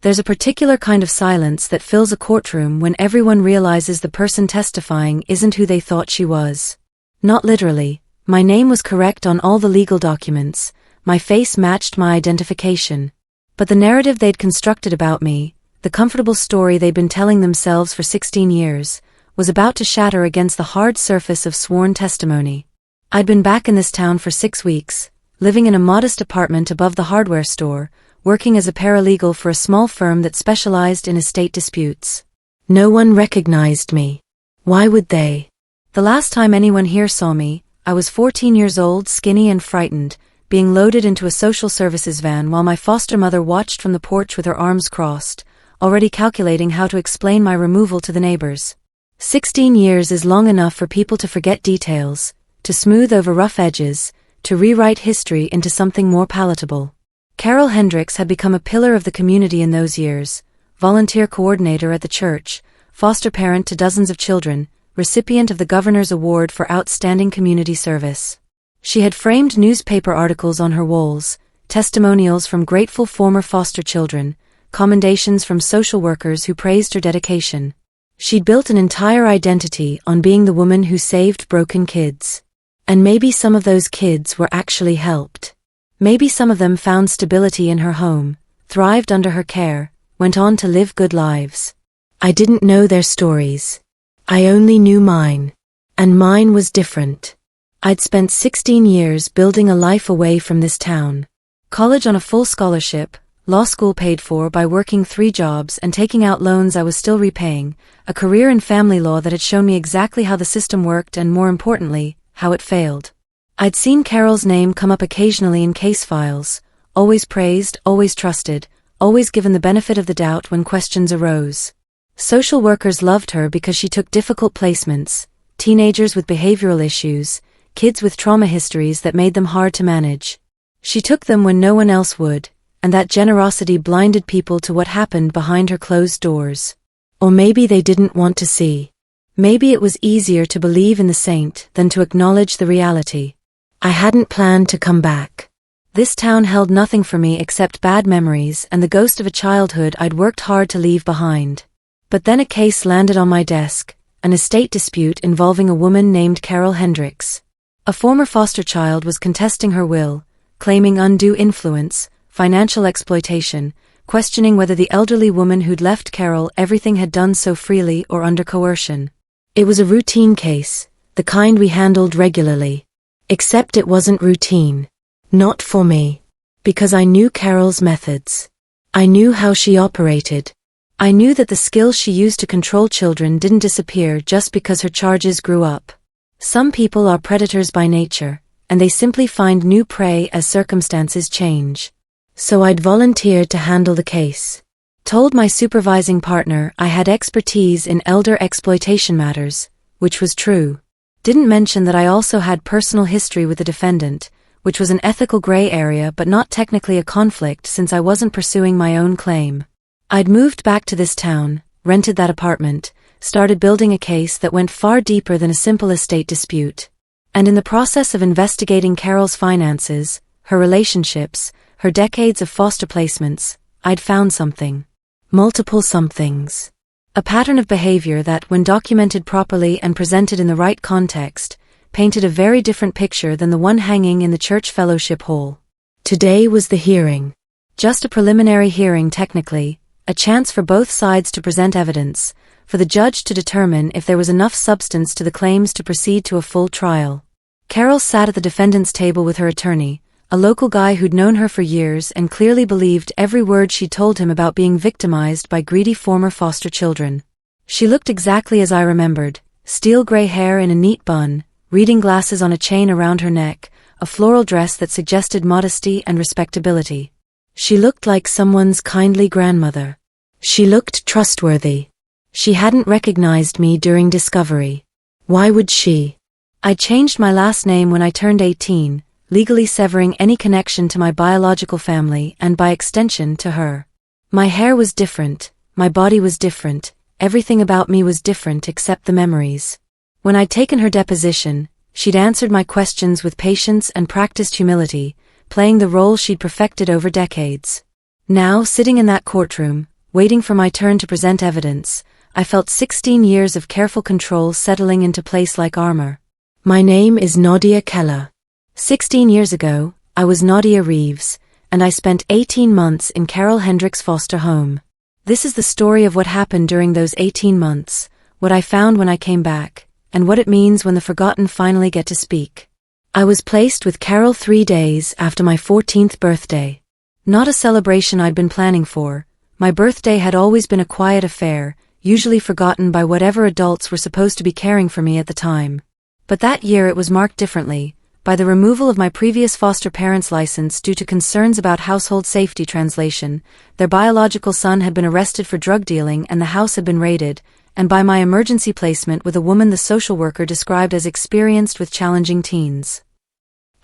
There's a particular kind of silence that fills a courtroom when everyone realizes the person testifying isn't who they thought she was. Not literally. My name was correct on all the legal documents, my face matched my identification. But the narrative they'd constructed about me, the comfortable story they'd been telling themselves for 16 years, was about to shatter against the hard surface of sworn testimony. I'd been back in this town for 6 weeks, living in a modest apartment above the hardware store, working as a paralegal for a small firm that specialized in estate disputes. No one recognized me. Why would they? The last time anyone here saw me, I was 14 years old, skinny and frightened, being loaded into a social services van while my foster mother watched from the porch with her arms crossed, already calculating how to explain my removal to the neighbors. 16 years is long enough for people to forget details, to smooth over rough edges, to rewrite history into something more palatable. Carol Hendricks had become a pillar of the community in those years, volunteer coordinator at the church, foster parent to dozens of children, recipient of the Governor's Award for Outstanding Community Service. She had framed newspaper articles on her walls, testimonials from grateful former foster children, commendations from social workers who praised her dedication. She'd built an entire identity on being the woman who saved broken kids. And maybe some of those kids were actually helped. Maybe some of them found stability in her home, thrived under her care, went on to live good lives. I didn't know their stories. I only knew mine. And mine was different. I'd spent 16 years building a life away from this town. College on a full scholarship, law school paid for by working 3 jobs and taking out loans I was still repaying, a career in family law that had shown me exactly how the system worked and, more importantly, how it failed. I'd seen Carol's name come up occasionally in case files, always praised, always trusted, always given the benefit of the doubt when questions arose. Social workers loved her because she took difficult placements, teenagers with behavioral issues, kids with trauma histories that made them hard to manage. She took them when no one else would, and that generosity blinded people to what happened behind her closed doors. Or maybe they didn't want to see. Maybe it was easier to believe in the saint than to acknowledge the reality. I hadn't planned to come back. This town held nothing for me except bad memories and the ghost of a childhood I'd worked hard to leave behind. But then a case landed on my desk, an estate dispute involving a woman named Carol Hendricks. A former foster child was contesting her will, claiming undue influence, financial exploitation, questioning whether the elderly woman who'd left Carol everything had done so freely or under coercion. It was a routine case, the kind we handled regularly. Except it wasn't routine. Not for me. Because I knew Carol's methods. I knew how she operated. I knew that the skills she used to control children didn't disappear just because her charges grew up. Some people are predators by nature, and they simply find new prey as circumstances change. So I'd volunteered to handle the case. Told my supervising partner I had expertise in elder exploitation matters, which was true. Didn't mention that I also had personal history with the defendant, which was an ethical gray area but not technically a conflict since I wasn't pursuing my own claim. I'd moved back to this town, rented that apartment, started building a case that went far deeper than a simple estate dispute. And in the process of investigating Carol's finances, her relationships, her decades of foster placements, I'd found something. Multiple somethings. A pattern of behavior that, when documented properly and presented in the right context, painted a very different picture than the one hanging in the church fellowship hall. Today was the hearing. Just a preliminary hearing technically, a chance for both sides to present evidence, for the judge to determine if there was enough substance to the claims to proceed to a full trial. Carol sat at the defendant's table with her attorney, a local guy who'd known her for years and clearly believed every word she told him about being victimized by greedy former foster children. She looked exactly as I remembered, steel gray hair in a neat bun, reading glasses on a chain around her neck, a floral dress that suggested modesty and respectability. She looked like someone's kindly grandmother. She looked trustworthy. She hadn't recognized me during discovery. Why would she? I changed my last name when I turned 18, legally severing any connection to my biological family and by extension to her. My hair was different, my body was different, everything about me was different except the memories. When I'd taken her deposition, she'd answered my questions with patience and practiced humility, playing the role she'd perfected over decades. Now, sitting in that courtroom, waiting for my turn to present evidence. I felt 16 years of careful control settling into place like armor. My name is Nadia Keller. 16 years ago, I was Nadia Reeves, and I spent 18 months in Carol Hendricks' foster home. This is the story of what happened during those 18 months, what I found when I came back, and what it means when the forgotten finally get to speak. I was placed with Carol 3 days after my 14th birthday. Not a celebration I'd been planning for. My birthday had always been a quiet affair, usually forgotten by whatever adults were supposed to be caring for me at the time. But that year it was marked differently, by the removal of my previous foster parents' license due to concerns about household safety. Translation, their biological son had been arrested for drug dealing and the house had been raided, and by my emergency placement with a woman the social worker described as experienced with challenging teens.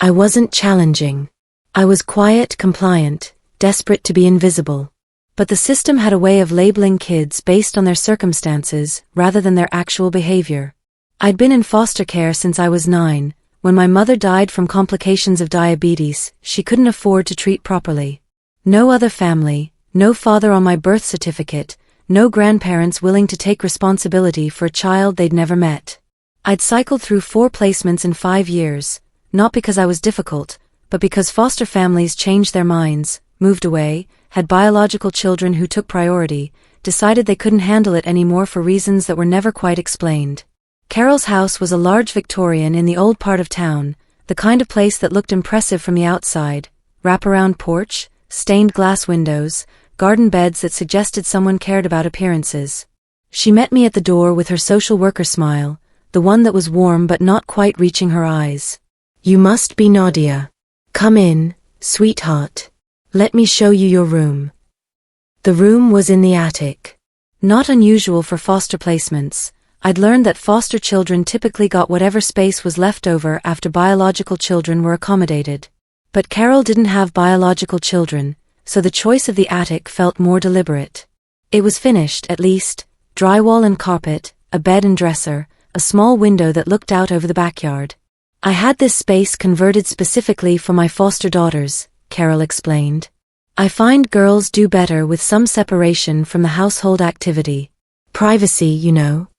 I wasn't challenging. I was quiet, compliant, desperate to be invisible. But the system had a way of labeling kids based on their circumstances rather than their actual behavior. I'd been in foster care since I was 9. When my mother died from complications of diabetes, she couldn't afford to treat properly. No other family, no father on my birth certificate, no grandparents willing to take responsibility for a child they'd never met. I'd cycled through 4 placements in 5 years, not because I was difficult, but because foster families changed their minds, moved away, had biological children who took priority, decided they couldn't handle it anymore for reasons that were never quite explained. Carol's house was a large Victorian in the old part of town, the kind of place that looked impressive from the outside, wraparound porch, stained glass windows, garden beds that suggested someone cared about appearances. She met me at the door with her social worker smile, the one that was warm but not quite reaching her eyes. You must be Nadia. Come in, sweetheart. Let me show you your room. The room was in the attic. Not unusual for foster placements. I'd learned that foster children typically got whatever space was left over after biological children were accommodated. But Carol didn't have biological children, so the choice of the attic felt more deliberate. It was finished, at least, drywall and carpet, a bed and dresser, a small window that looked out over the backyard. I had this space converted specifically for my foster daughters, Carol explained. I find girls do better with some separation from the household activity. Privacy, you know.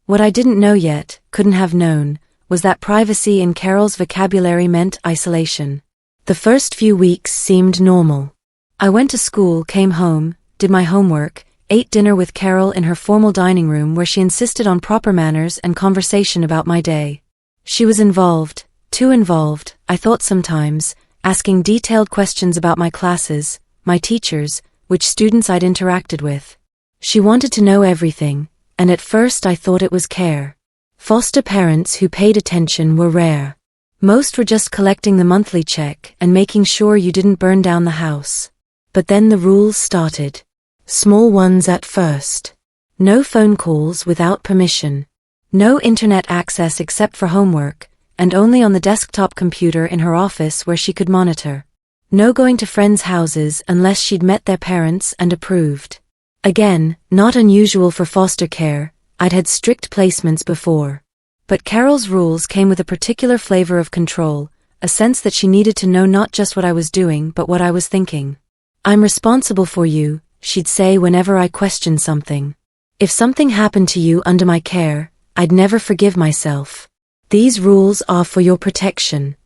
What I didn't know yet, couldn't have known, was that privacy in Carol's vocabulary meant isolation. The first few weeks seemed normal. I went to school, came home, did my homework, ate dinner with Carol in her formal dining room where she insisted on proper manners and conversation about my day. She was involved, too involved, I thought sometimes, asking detailed questions about my classes, my teachers, which students I'd interacted with. She wanted to know everything, and at first I thought it was care. Foster parents who paid attention were rare. Most were just collecting the monthly check and making sure you didn't burn down the house. But then the rules started. Small ones at first. No phone calls without permission. No internet access except for homework, and only on the desktop computer in her office where she could monitor. No going to friends' houses unless she'd met their parents and approved. Again, not unusual for foster care, I'd had strict placements before. But Carol's rules came with a particular flavor of control, a sense that she needed to know not just what I was doing but what I was thinking. I'm responsible for you, she'd say whenever I questioned something. If something happened to you under my care, I'd never forgive myself. These rules are for your protection.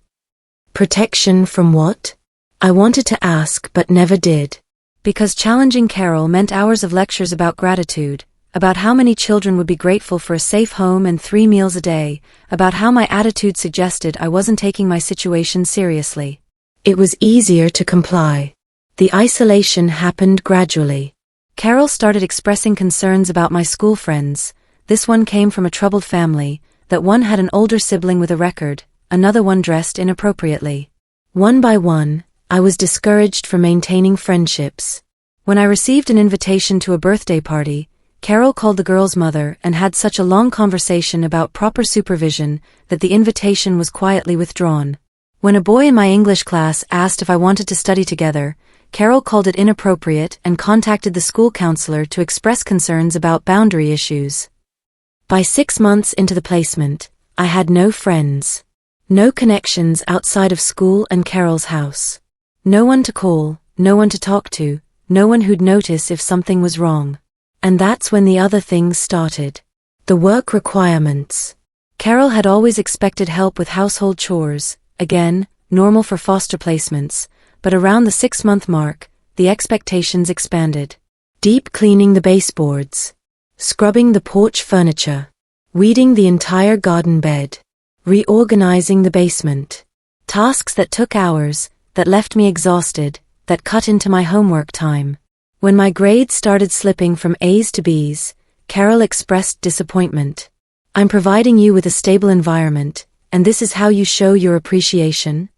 Protection from what? I wanted to ask but never did. Because challenging Carol meant hours of lectures about gratitude, about how many children would be grateful for a safe home and 3 meals a day, about how my attitude suggested I wasn't taking my situation seriously. It was easier to comply. The isolation happened gradually. Carol started expressing concerns about my school friends. This one came from a troubled family, that one had an older sibling with a record, another one dressed inappropriately. One by one, I was discouraged from maintaining friendships. When I received an invitation to a birthday party, Carol called the girl's mother and had such a long conversation about proper supervision that the invitation was quietly withdrawn. When a boy in my English class asked if I wanted to study together, Carol called it inappropriate and contacted the school counselor to express concerns about boundary issues. By 6 months into the placement, I had no friends. No connections outside of school and Carol's house. No one to call, no one to talk to, no one who'd notice if something was wrong. And that's when the other things started. The work requirements. Carol had always expected help with household chores, again, normal for foster placements, but around the 6-month mark, the expectations expanded. Deep cleaning the baseboards, scrubbing the porch furniture, weeding the entire garden bed, reorganizing the basement. Tasks that took hours, that left me exhausted, that cut into my homework time. When my grades started slipping from A's to B's, Carol expressed disappointment. "I'm providing you with a stable environment, and this is how you show your appreciation?"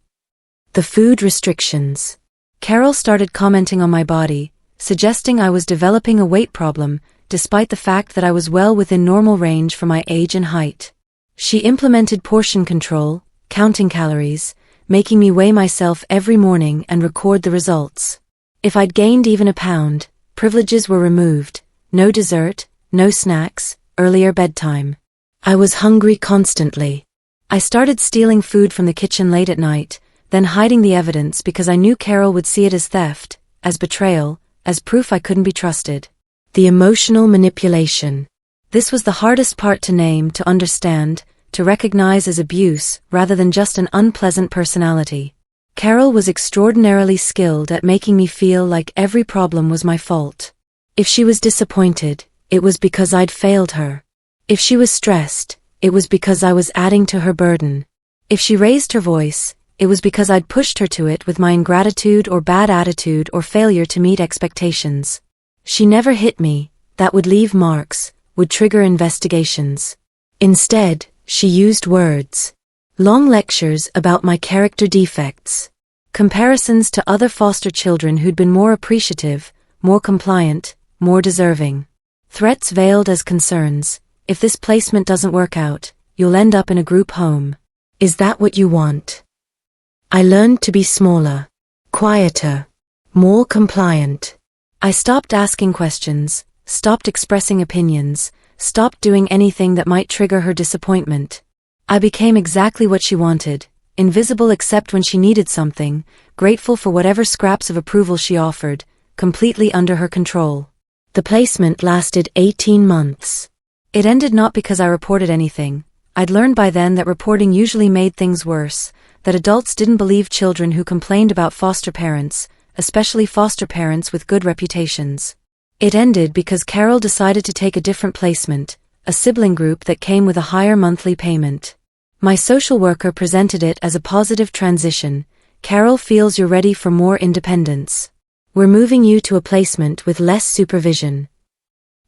The food restrictions. Carol started commenting on my body, suggesting I was developing a weight problem, despite the fact that I was well within normal range for my age and height. She implemented portion control, counting calories, making me weigh myself every morning and record the results. If I'd gained even a pound, privileges were removed: no dessert, no snacks, earlier bedtime. I was hungry constantly. I started stealing food from the kitchen late at night, then hiding the evidence because I knew Carol would see it as theft, as betrayal, as proof I couldn't be trusted. The emotional manipulation. This was the hardest part to name, to understand, to recognize as abuse rather than just an unpleasant personality. Carol was extraordinarily skilled at making me feel like every problem was my fault. If she was disappointed, it was because I'd failed her. If she was stressed, it was because I was adding to her burden. If she raised her voice, it was because I'd pushed her to it with my ingratitude or bad attitude or failure to meet expectations. She never hit me, that would leave marks, would trigger investigations. Instead, she used words. Long lectures about my character defects. Comparisons to other foster children who'd been more appreciative, more compliant, more deserving. Threats veiled as concerns: if this placement doesn't work out, you'll end up in a group home. Is that what you want? I learned to be smaller, quieter, more compliant. I stopped asking questions, stopped expressing opinions, stopped doing anything that might trigger her disappointment. I became exactly what she wanted, invisible except when she needed something, grateful for whatever scraps of approval she offered, completely under her control. The placement lasted 18 months. It ended not because I reported anything. I'd learned by then that reporting usually made things worse, that adults didn't believe children who complained about foster parents, especially foster parents with good reputations. It ended because Carol decided to take a different placement, a sibling group that came with a higher monthly payment. My social worker presented it as a positive transition. Carol feels you're ready for more independence. We're moving you to a placement with less supervision.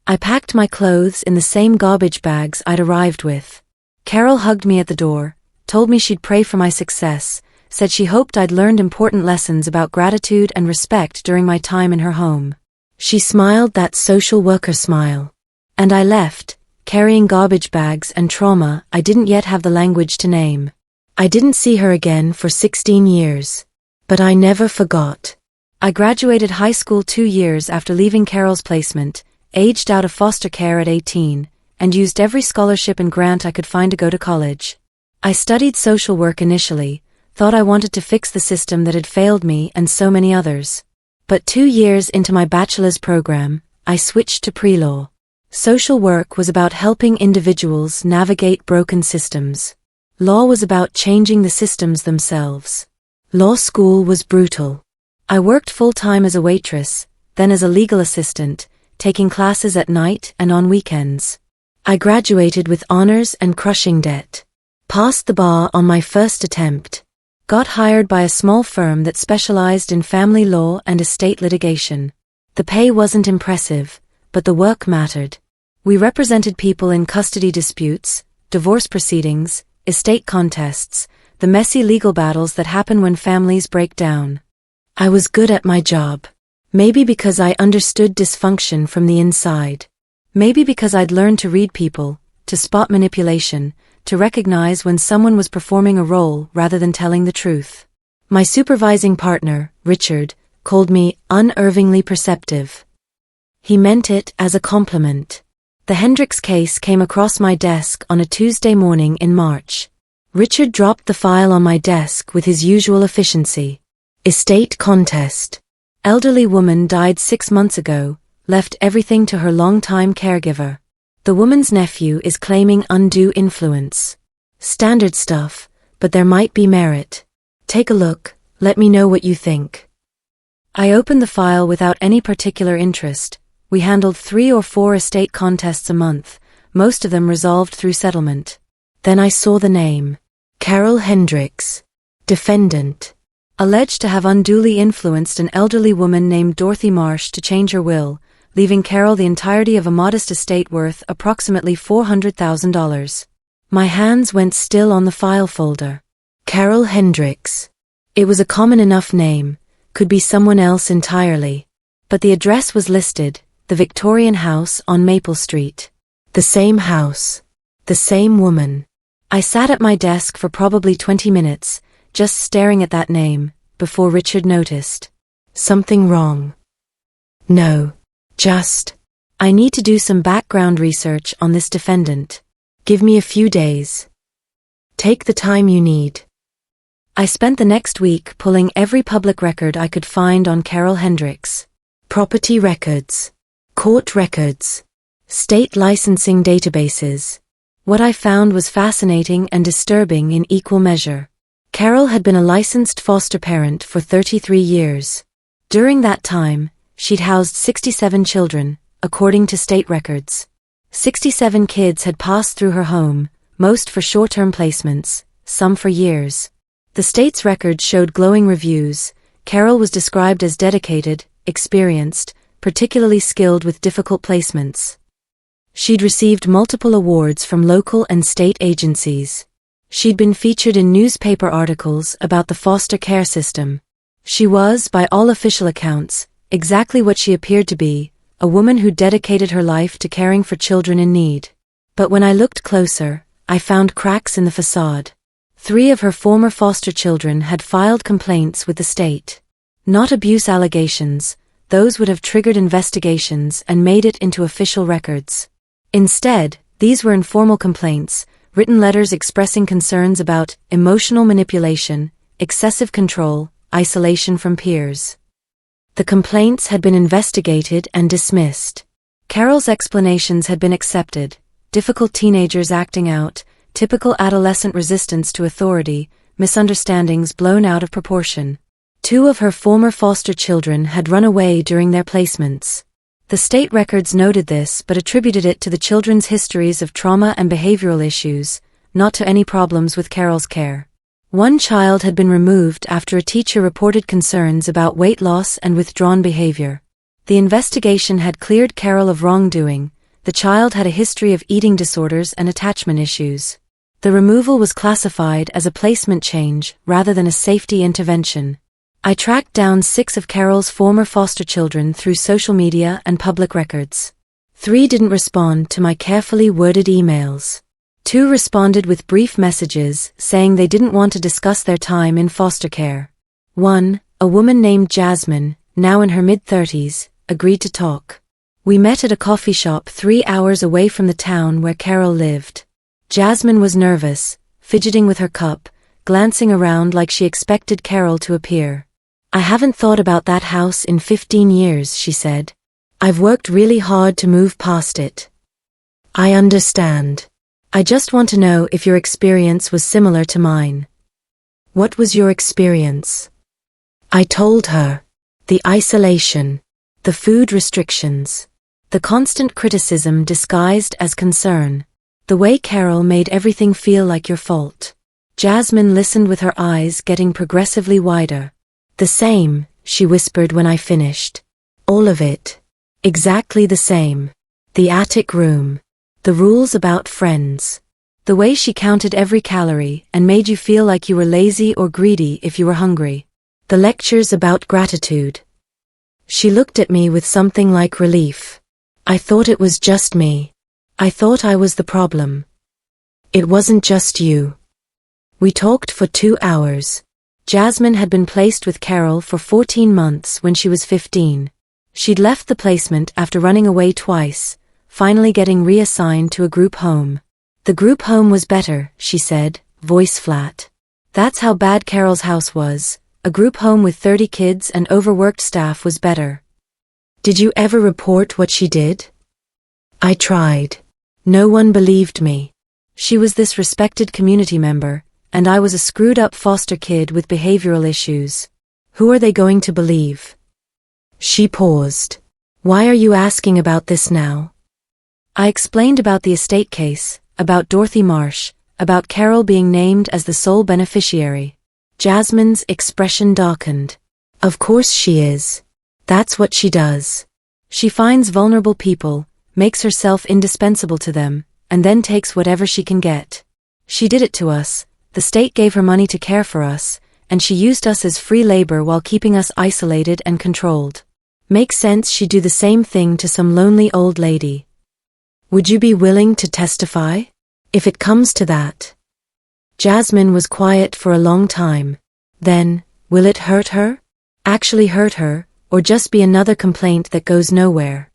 I packed my clothes in the same garbage bags I'd arrived with. Carol hugged me at the door, told me she'd pray for my success, said she hoped I'd learned important lessons about gratitude and respect during my time in her home. She smiled that social worker smile. And I left, carrying garbage bags and trauma I didn't yet have the language to name. I didn't see her again for 16 years. But I never forgot. I graduated high school 2 years after leaving Carol's placement, aged out of foster care at 18, and used every scholarship and grant I could find to go to college. I studied social work initially, thought I wanted to fix the system that had failed me and so many others. But 2 years into my bachelor's program, I switched to pre-law. Social work was about helping individuals navigate broken systems. Law was about changing the systems themselves. Law school was brutal. I worked full-time as a waitress, then as a legal assistant, taking classes at night and on weekends. I graduated with honors and crushing debt. Passed the bar on my first attempt. Got hired by a small firm that specialized in family law and estate litigation. The pay wasn't impressive, but the work mattered. We represented people in custody disputes, divorce proceedings, estate contests, the messy legal battles that happen when families break down. I was good at my job. Maybe because I understood dysfunction from the inside. Maybe because I'd learned to read people, to spot manipulation, to recognize when someone was performing a role rather than telling the truth. My supervising partner, Richard, called me unervingly perceptive. He meant it as a compliment. The Hendricks case came across my desk on a Tuesday morning in March. Richard dropped the file on my desk with his usual efficiency. Estate contest. Elderly woman died 6 months ago, left everything to her longtime caregiver. The woman's nephew is claiming undue influence. Standard stuff, but there might be merit. Take a look, let me know what you think. I opened the file without any particular interest. We handled 3 or 4 estate contests a month, most of them resolved through settlement. Then I saw the name. Carol Hendricks. Defendant. Alleged to have unduly influenced an elderly woman named Dorothy Marsh to change her will, leaving Carol the entirety of a modest estate worth approximately $400,000. My hands went still on the file folder. Carol Hendricks. It was a common enough name, could be someone else entirely. But the address was listed, the Victorian house on Maple Street. The same house. The same woman. I sat at my desk for probably 20 minutes, just staring at that name, before Richard noticed. Something wrong? No. Just. I need to do some background research on this defendant. Give me a few days. Take the time you need. I spent the next week pulling every public record I could find on Carol Hendricks. Property records. Court records. State licensing databases. What I found was fascinating and disturbing in equal measure. Carol had been a licensed foster parent for 33 years. During that time, she'd housed 67 children, according to state records. 67 kids had passed through her home, most for short-term placements, some for years. The state's records showed glowing reviews. Carol was described as dedicated, experienced, particularly skilled with difficult placements. She'd received multiple awards from local and state agencies. She'd been featured in newspaper articles about the foster care system. She was, by all official accounts, exactly what she appeared to be, a woman who dedicated her life to caring for children in need. But when I looked closer, I found cracks in the facade. 3 of her former foster children had filed complaints with the state. Not abuse allegations, those would have triggered investigations and made it into official records. Instead, these were informal complaints, written letters expressing concerns about emotional manipulation, excessive control, isolation from peers. The complaints had been investigated and dismissed. Carol's explanations had been accepted: difficult teenagers acting out, typical adolescent resistance to authority, misunderstandings blown out of proportion. 2 of her former foster children had run away during their placements. The state records noted this but attributed it to the children's histories of trauma and behavioral issues, not to any problems with Carol's care. 1 child had been removed after a teacher reported concerns about weight loss and withdrawn behavior. The investigation had cleared Carol of wrongdoing. The child had a history of eating disorders and attachment issues. The removal was classified as a placement change rather than a safety intervention. I tracked down 6 of Carol's former foster children through social media and public records. 3 didn't respond to my carefully worded emails. 2 responded with brief messages saying they didn't want to discuss their time in foster care. 1, a woman named Jasmine, now in her mid-30s, agreed to talk. We met at a coffee shop 3 hours away from the town where Carol lived. Jasmine was nervous, fidgeting with her cup, glancing around like she expected Carol to appear. I haven't thought about that house in 15 years, she said. I've worked really hard to move past it. I understand. I just want to know if your experience was similar to mine. What was your experience? I told her. The isolation. The food restrictions. The constant criticism disguised as concern. The way Carol made everything feel like your fault. Jasmine listened with her eyes getting progressively wider. The same, she whispered when I finished. All of it. Exactly the same. The attic room. The rules about friends. The way she counted every calorie and made you feel like you were lazy or greedy if you were hungry. The lectures about gratitude. She looked at me with something like relief. I thought it was just me. I thought I was the problem. It wasn't just you. We talked for 2 hours. Jasmine had been placed with Carol for 14 months when she was 15. She'd left the placement after running away twice, finally getting reassigned to a group home. The group home was better, she said, voice flat. That's how bad Carol's house was, A group home with 30 kids and overworked staff was better. Did you ever report what she did? I tried. No one believed me. She was this respected community member, and I was a screwed-up foster kid with behavioral issues. Who are they going to believe? She paused. Why are you asking about this now? I explained about the estate case, about Dorothy Marsh, about Carol being named as the sole beneficiary. Jasmine's expression darkened. Of course she is. That's what she does. She finds vulnerable people, makes herself indispensable to them, and then takes whatever she can get. She did it to us. The state gave her money to care for us, and she used us as free labor while keeping us isolated and controlled. Makes sense she'd do the same thing to some lonely old lady. Would you be willing to testify? If it comes to that. Jasmine was quiet for a long time. Then, will it hurt her? Actually hurt her, or just be another complaint that goes nowhere?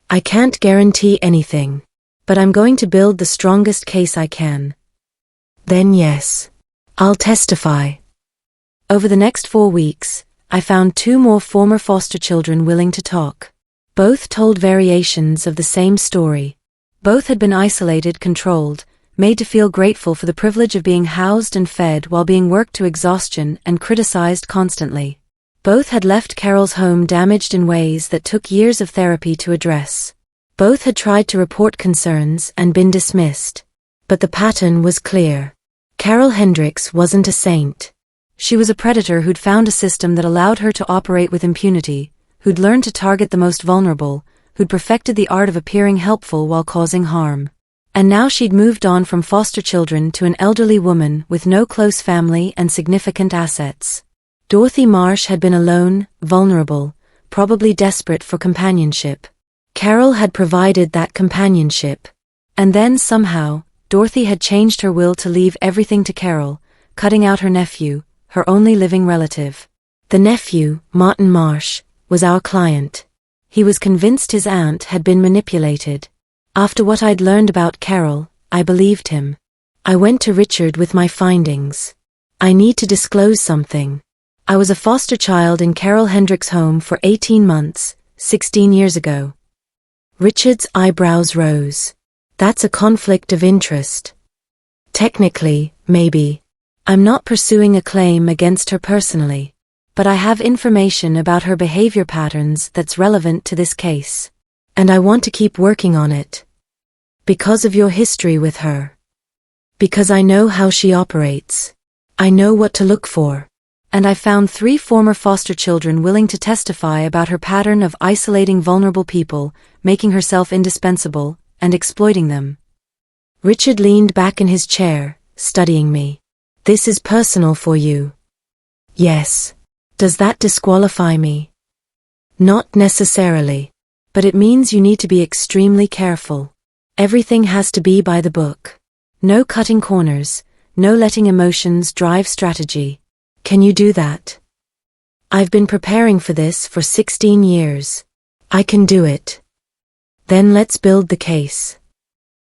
I can't guarantee anything, but I'm going to build the strongest case I can. Then yes, I'll testify. Over the next 4 weeks, I found 2 more former foster children willing to talk. Both told variations of the same story. Both had been isolated, controlled, made to feel grateful for the privilege of being housed and fed while being worked to exhaustion and criticized constantly. Both had left Carol's home damaged in ways that took years of therapy to address. Both had tried to report concerns and been dismissed. But the pattern was clear. Carol Hendricks wasn't a saint. She was a predator who'd found a system that allowed her to operate with impunity, who'd learned to target the most vulnerable, who'd perfected the art of appearing helpful while causing harm. And now she'd moved on from foster children to an elderly woman with no close family and significant assets. Dorothy Marsh had been alone, vulnerable, probably desperate for companionship. Carol had provided that companionship. And then somehow, Dorothy had changed her will to leave everything to Carol, cutting out her nephew, her only living relative. The nephew, Martin Marsh, was our client. He was convinced his aunt had been manipulated. After what I'd learned about Carol, I believed him. I went to Richard with my findings. I need to disclose something. I was a foster child in Carol Hendricks' home for 18 months, 16 years ago. Richard's eyebrows rose. That's a conflict of interest. Technically, maybe. I'm not pursuing a claim against her personally. But I have information about her behavior patterns that's relevant to this case. And I want to keep working on it. Because of your history with her. Because I know how she operates. I know what to look for. And I found 3 former foster children willing to testify about her pattern of isolating vulnerable people, making herself indispensable, and exploiting them. Richard leaned back in his chair, studying me. This is personal for you. Yes. Does that disqualify me? Not necessarily. But it means you need to be extremely careful. Everything has to be by the book. No cutting corners, no letting emotions drive strategy. Can you do that? I've been preparing for this for 16 years. I can do it. Then let's build the case.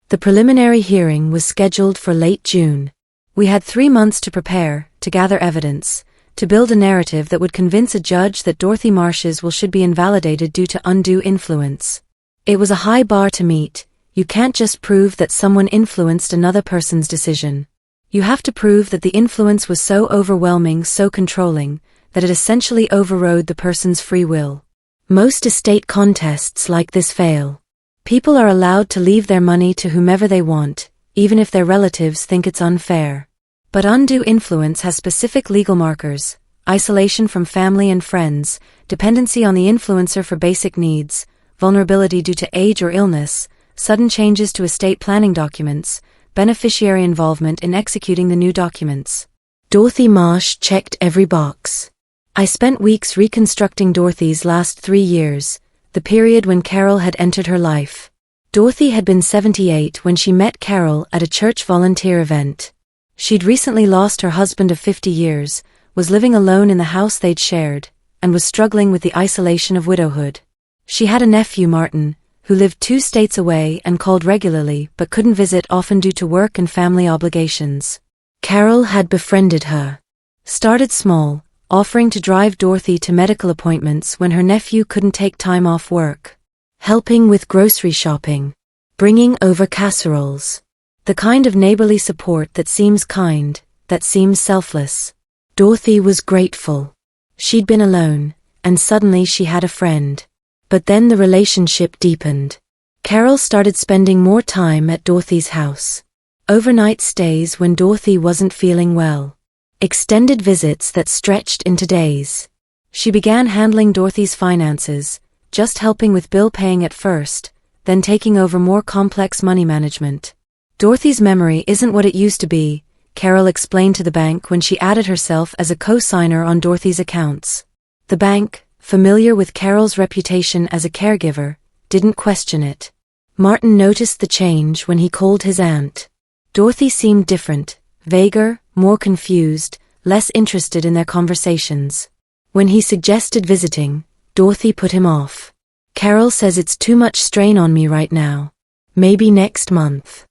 The preliminary hearing was scheduled for late June. We had 3 months to prepare, to gather evidence, to build a narrative that would convince a judge that Dorothy Marsh's will should be invalidated due to undue influence. It was a high bar to meet. You can't just prove that someone influenced another person's decision. You have to prove that the influence was so overwhelming, so controlling, that it essentially overrode the person's free will. Most estate contests like this fail. People are allowed to leave their money to whomever they want, even if their relatives think it's unfair. But undue influence has specific legal markers: isolation from family and friends, dependency on the influencer for basic needs, vulnerability due to age or illness, sudden changes to estate planning documents, beneficiary involvement in executing the new documents. Dorothy Marsh checked every box. I spent weeks reconstructing Dorothy's last 3 years, the period when Carol had entered her life. Dorothy had been 78 when she met Carol at a church volunteer event. She'd recently lost her husband of 50 years, was living alone in the house they'd shared, and was struggling with the isolation of widowhood. She had a nephew, Martin, who lived 2 states away and called regularly but couldn't visit often due to work and family obligations. Carol had befriended her. Started small, offering to drive Dorothy to medical appointments when her nephew couldn't take time off work, helping with grocery shopping, bringing over casseroles. The kind of neighborly support that seems kind, that seems selfless. Dorothy was grateful. She'd been alone, and suddenly she had a friend. But then the relationship deepened. Carol started spending more time at Dorothy's house. Overnight stays when Dorothy wasn't feeling well. Extended visits that stretched into days. She began handling Dorothy's finances, just helping with bill paying at first, then taking over more complex money management. Dorothy's memory isn't what it used to be, Carol explained to the bank when she added herself as a co-signer on Dorothy's accounts. The bank, familiar with Carol's reputation as a caregiver, didn't question it. Martin noticed the change when he called his aunt. Dorothy seemed different, vaguer, more confused, less interested in their conversations. When he suggested visiting, Dorothy put him off. Carol says it's too much strain on me right now. Maybe next month.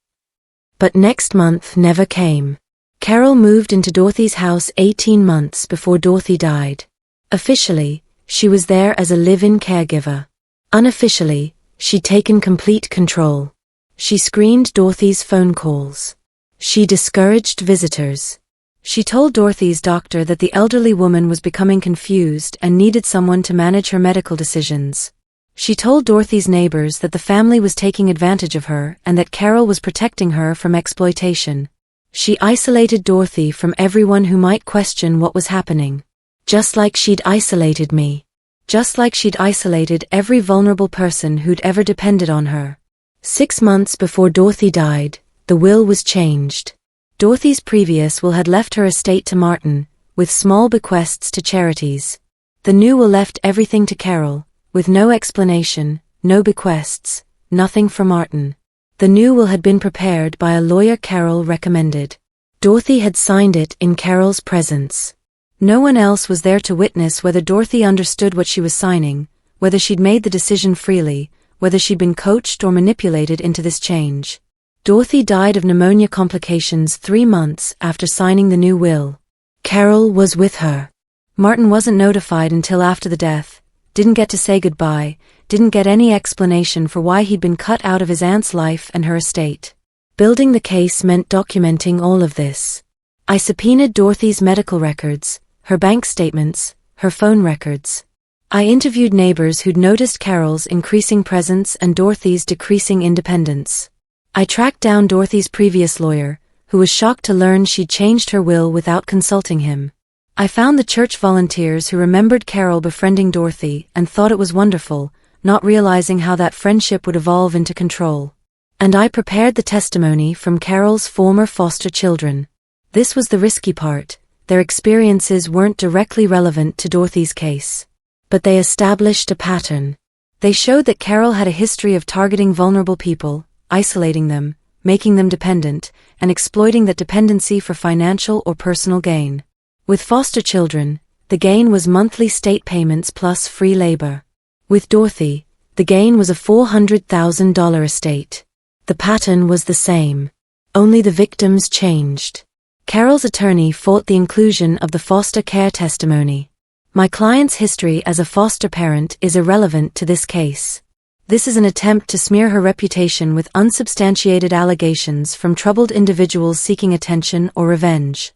But next month never came. Carol moved into Dorothy's house 18 months before Dorothy died. Officially, she was there as a live-in caregiver. Unofficially, she'd taken complete control. She screened Dorothy's phone calls. She discouraged visitors. She told Dorothy's doctor that the elderly woman was becoming confused and needed someone to manage her medical decisions. She told Dorothy's neighbors that the family was taking advantage of her and that Carol was protecting her from exploitation. She isolated Dorothy from everyone who might question what was happening. Just like she'd isolated me. Just like she'd isolated every vulnerable person who'd ever depended on her. 6 months before Dorothy died, the will was changed. Dorothy's previous will had left her estate to Martin, with small bequests to charities. The new will left everything to Carol, with no explanation, no bequests, nothing for Martin. The new will had been prepared by a lawyer Carol recommended. Dorothy had signed it in Carol's presence. No one else was there to witness whether Dorothy understood what she was signing, whether she'd made the decision freely, whether she'd been coached or manipulated into this change. Dorothy died of pneumonia complications 3 months after signing the new will. Carol was with her. Martin wasn't notified until after the death, didn't get to say goodbye, didn't get any explanation for why he'd been cut out of his aunt's life and her estate. Building the case meant documenting all of this. I subpoenaed Dorothy's medical records, her bank statements, her phone records. I interviewed neighbors who'd noticed Carol's increasing presence and Dorothy's decreasing independence. I tracked down Dorothy's previous lawyer, who was shocked to learn she'd changed her will without consulting him. I found the church volunteers who remembered Carol befriending Dorothy and thought it was wonderful, not realizing how that friendship would evolve into control. And I prepared the testimony from Carol's former foster children. This was the risky part. Their experiences weren't directly relevant to Dorothy's case. But they established a pattern. They showed that Carol had a history of targeting vulnerable people, isolating them, making them dependent, and exploiting that dependency for financial or personal gain. With foster children, the gain was monthly state payments plus free labor. With Dorothy, the gain was a $400,000 estate. The pattern was the same. Only the victims changed. Carol's attorney fought the inclusion of the foster care testimony. My client's history as a foster parent is irrelevant to this case. This is an attempt to smear her reputation with unsubstantiated allegations from troubled individuals seeking attention or revenge.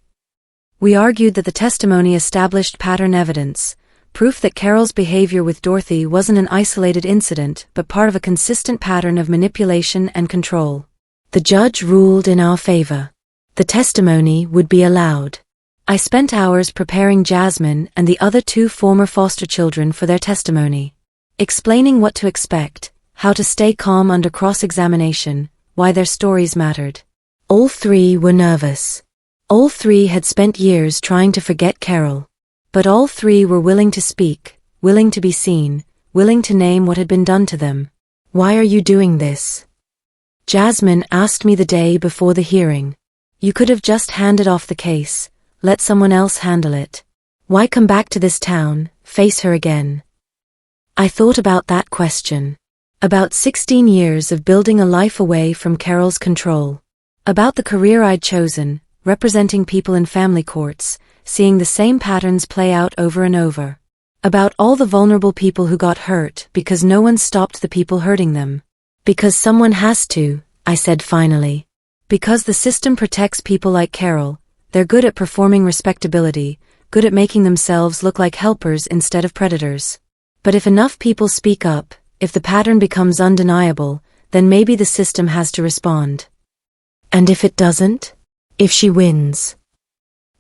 We argued that the testimony established pattern evidence, proof that Carol's behavior with Dorothy wasn't an isolated incident but part of a consistent pattern of manipulation and control. The judge ruled in our favor. The testimony would be allowed. I spent hours preparing Jasmine and the other 2 former foster children for their testimony. Explaining what to expect, how to stay calm under cross-examination, why their stories mattered. All 3 were nervous. All 3 had spent years trying to forget Carol. But all 3 were willing to speak, willing to be seen, willing to name what had been done to them. Why are you doing this? Jasmine asked me the day before the hearing. You could have just handed off the case, let someone else handle it. Why come back to this town, face her again? I thought about that question. About 16 years of building a life away from Carol's control. About the career I'd chosen, representing people in family courts, seeing the same patterns play out over and over. About all the vulnerable people who got hurt because no one stopped the people hurting them. Because someone has to, I said finally. Because the system protects people like Carol. They're good at performing respectability, good at making themselves look like helpers instead of predators. But if enough people speak up, if the pattern becomes undeniable, then maybe the system has to respond. And if it doesn't? If she wins?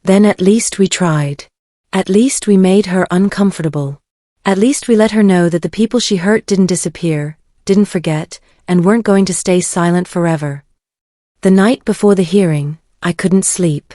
Then at least we tried. At least we made her uncomfortable. At least we let her know that the people she hurt didn't disappear, didn't forget, and weren't going to stay silent forever. The night before the hearing, I couldn't sleep.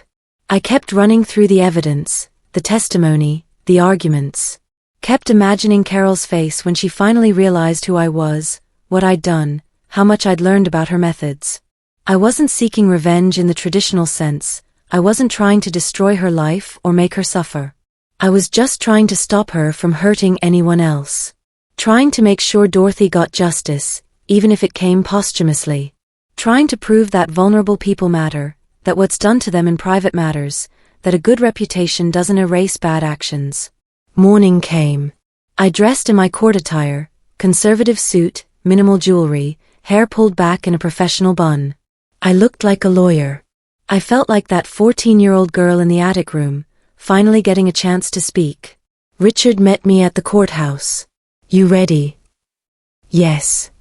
I kept running through the evidence, the testimony, the arguments. Kept imagining Carol's face when she finally realized who I was, what I'd done, how much I'd learned about her methods. I wasn't seeking revenge in the traditional sense. I wasn't trying to destroy her life or make her suffer. I was just trying to stop her from hurting anyone else. Trying to make sure Dorothy got justice, even if it came posthumously. Trying to prove that vulnerable people matter, that what's done to them in private matters, that a good reputation doesn't erase bad actions. Morning came. I dressed in my court attire, conservative suit, minimal jewelry, hair pulled back in a professional bun. I looked like a lawyer. I felt like that 14-year-old girl in the attic room, finally getting a chance to speak. Richard met me at the courthouse. You ready? Yes.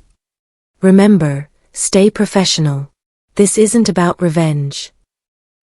Remember, stay professional. This isn't about revenge.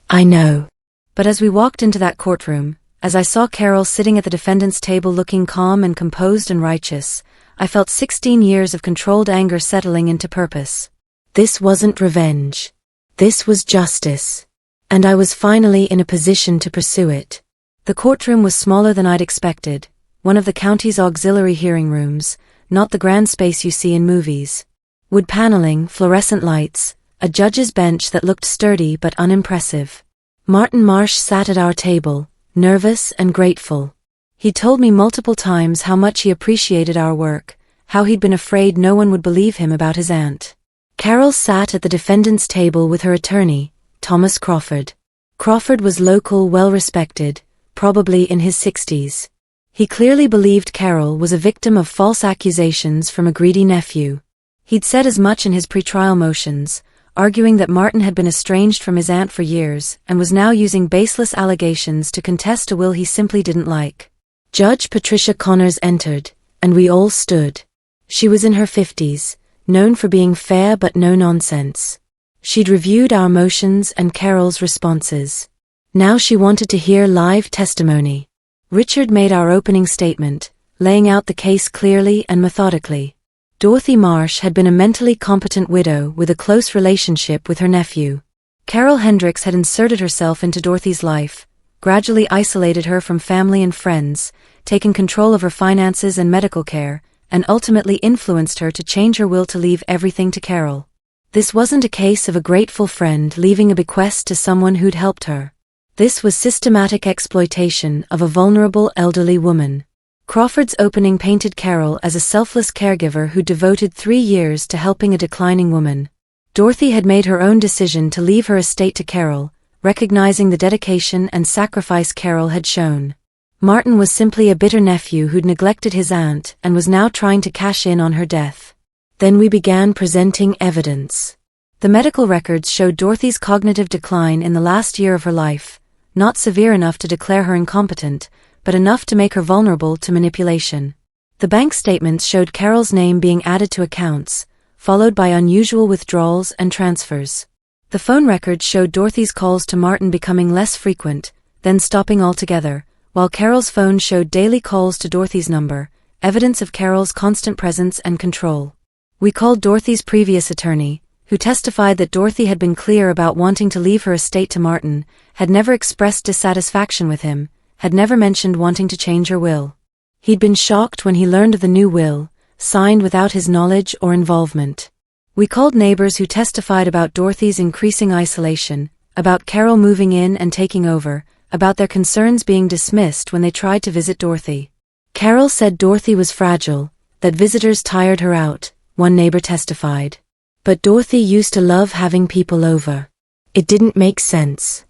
I know. But as we walked into that courtroom, as I saw Carol sitting at the defendant's table looking calm and composed and righteous, I felt 16 years of controlled anger settling into purpose. This wasn't revenge. This was justice. And I was finally in a position to pursue it. The courtroom was smaller than I'd expected, one of the county's auxiliary hearing rooms, not the grand space you see in movies. Wood paneling, fluorescent lights, a judge's bench that looked sturdy but unimpressive. Martin Marsh sat at our table, nervous and grateful. He told me multiple times how much he appreciated our work, how he'd been afraid no one would believe him about his aunt. Carol sat at the defendant's table with her attorney, Thomas Crawford. Crawford was local, well-respected, probably in his 60s. He clearly believed Carol was a victim of false accusations from a greedy nephew. He'd said as much in his pretrial motions, arguing that Martin had been estranged from his aunt for years and was now using baseless allegations to contest a will he simply didn't like. Judge Patricia Connors entered, and we all stood. She was in her 50s, known for being fair but no nonsense. She'd reviewed our motions and Carol's responses. Now she wanted to hear live testimony. Richard made our opening statement, laying out the case clearly and methodically. Dorothy Marsh had been a mentally competent widow with a close relationship with her nephew. Carol Hendricks had inserted herself into Dorothy's life, gradually isolated her from family and friends, taken control of her finances and medical care, and ultimately influenced her to change her will to leave everything to Carol. This wasn't a case of a grateful friend leaving a bequest to someone who'd helped her. This was systematic exploitation of a vulnerable elderly woman. Crawford's opening painted Carol as a selfless caregiver who devoted 3 years to helping a declining woman. Dorothy had made her own decision to leave her estate to Carol, recognizing the dedication and sacrifice Carol had shown. Martin was simply a bitter nephew who'd neglected his aunt and was now trying to cash in on her death. Then we began presenting evidence. The medical records showed Dorothy's cognitive decline in the last year of her life, not severe enough to declare her incompetent, but enough to make her vulnerable to manipulation. The bank statements showed Carol's name being added to accounts, followed by unusual withdrawals and transfers. The phone records showed Dorothy's calls to Martin becoming less frequent, then stopping altogether, while Carol's phone showed daily calls to Dorothy's number, evidence of Carol's constant presence and control. We called Dorothy's previous attorney, who testified that Dorothy had been clear about wanting to leave her estate to Martin, had never expressed dissatisfaction with him, had never mentioned wanting to change her will. He'd been shocked when he learned of the new will, signed without his knowledge or involvement. We called neighbors who testified about Dorothy's increasing isolation, about Carol moving in and taking over, about their concerns being dismissed when they tried to visit Dorothy. Carol said Dorothy was fragile, that visitors tired her out, one neighbor testified. But Dorothy used to love having people over. It didn't make sense.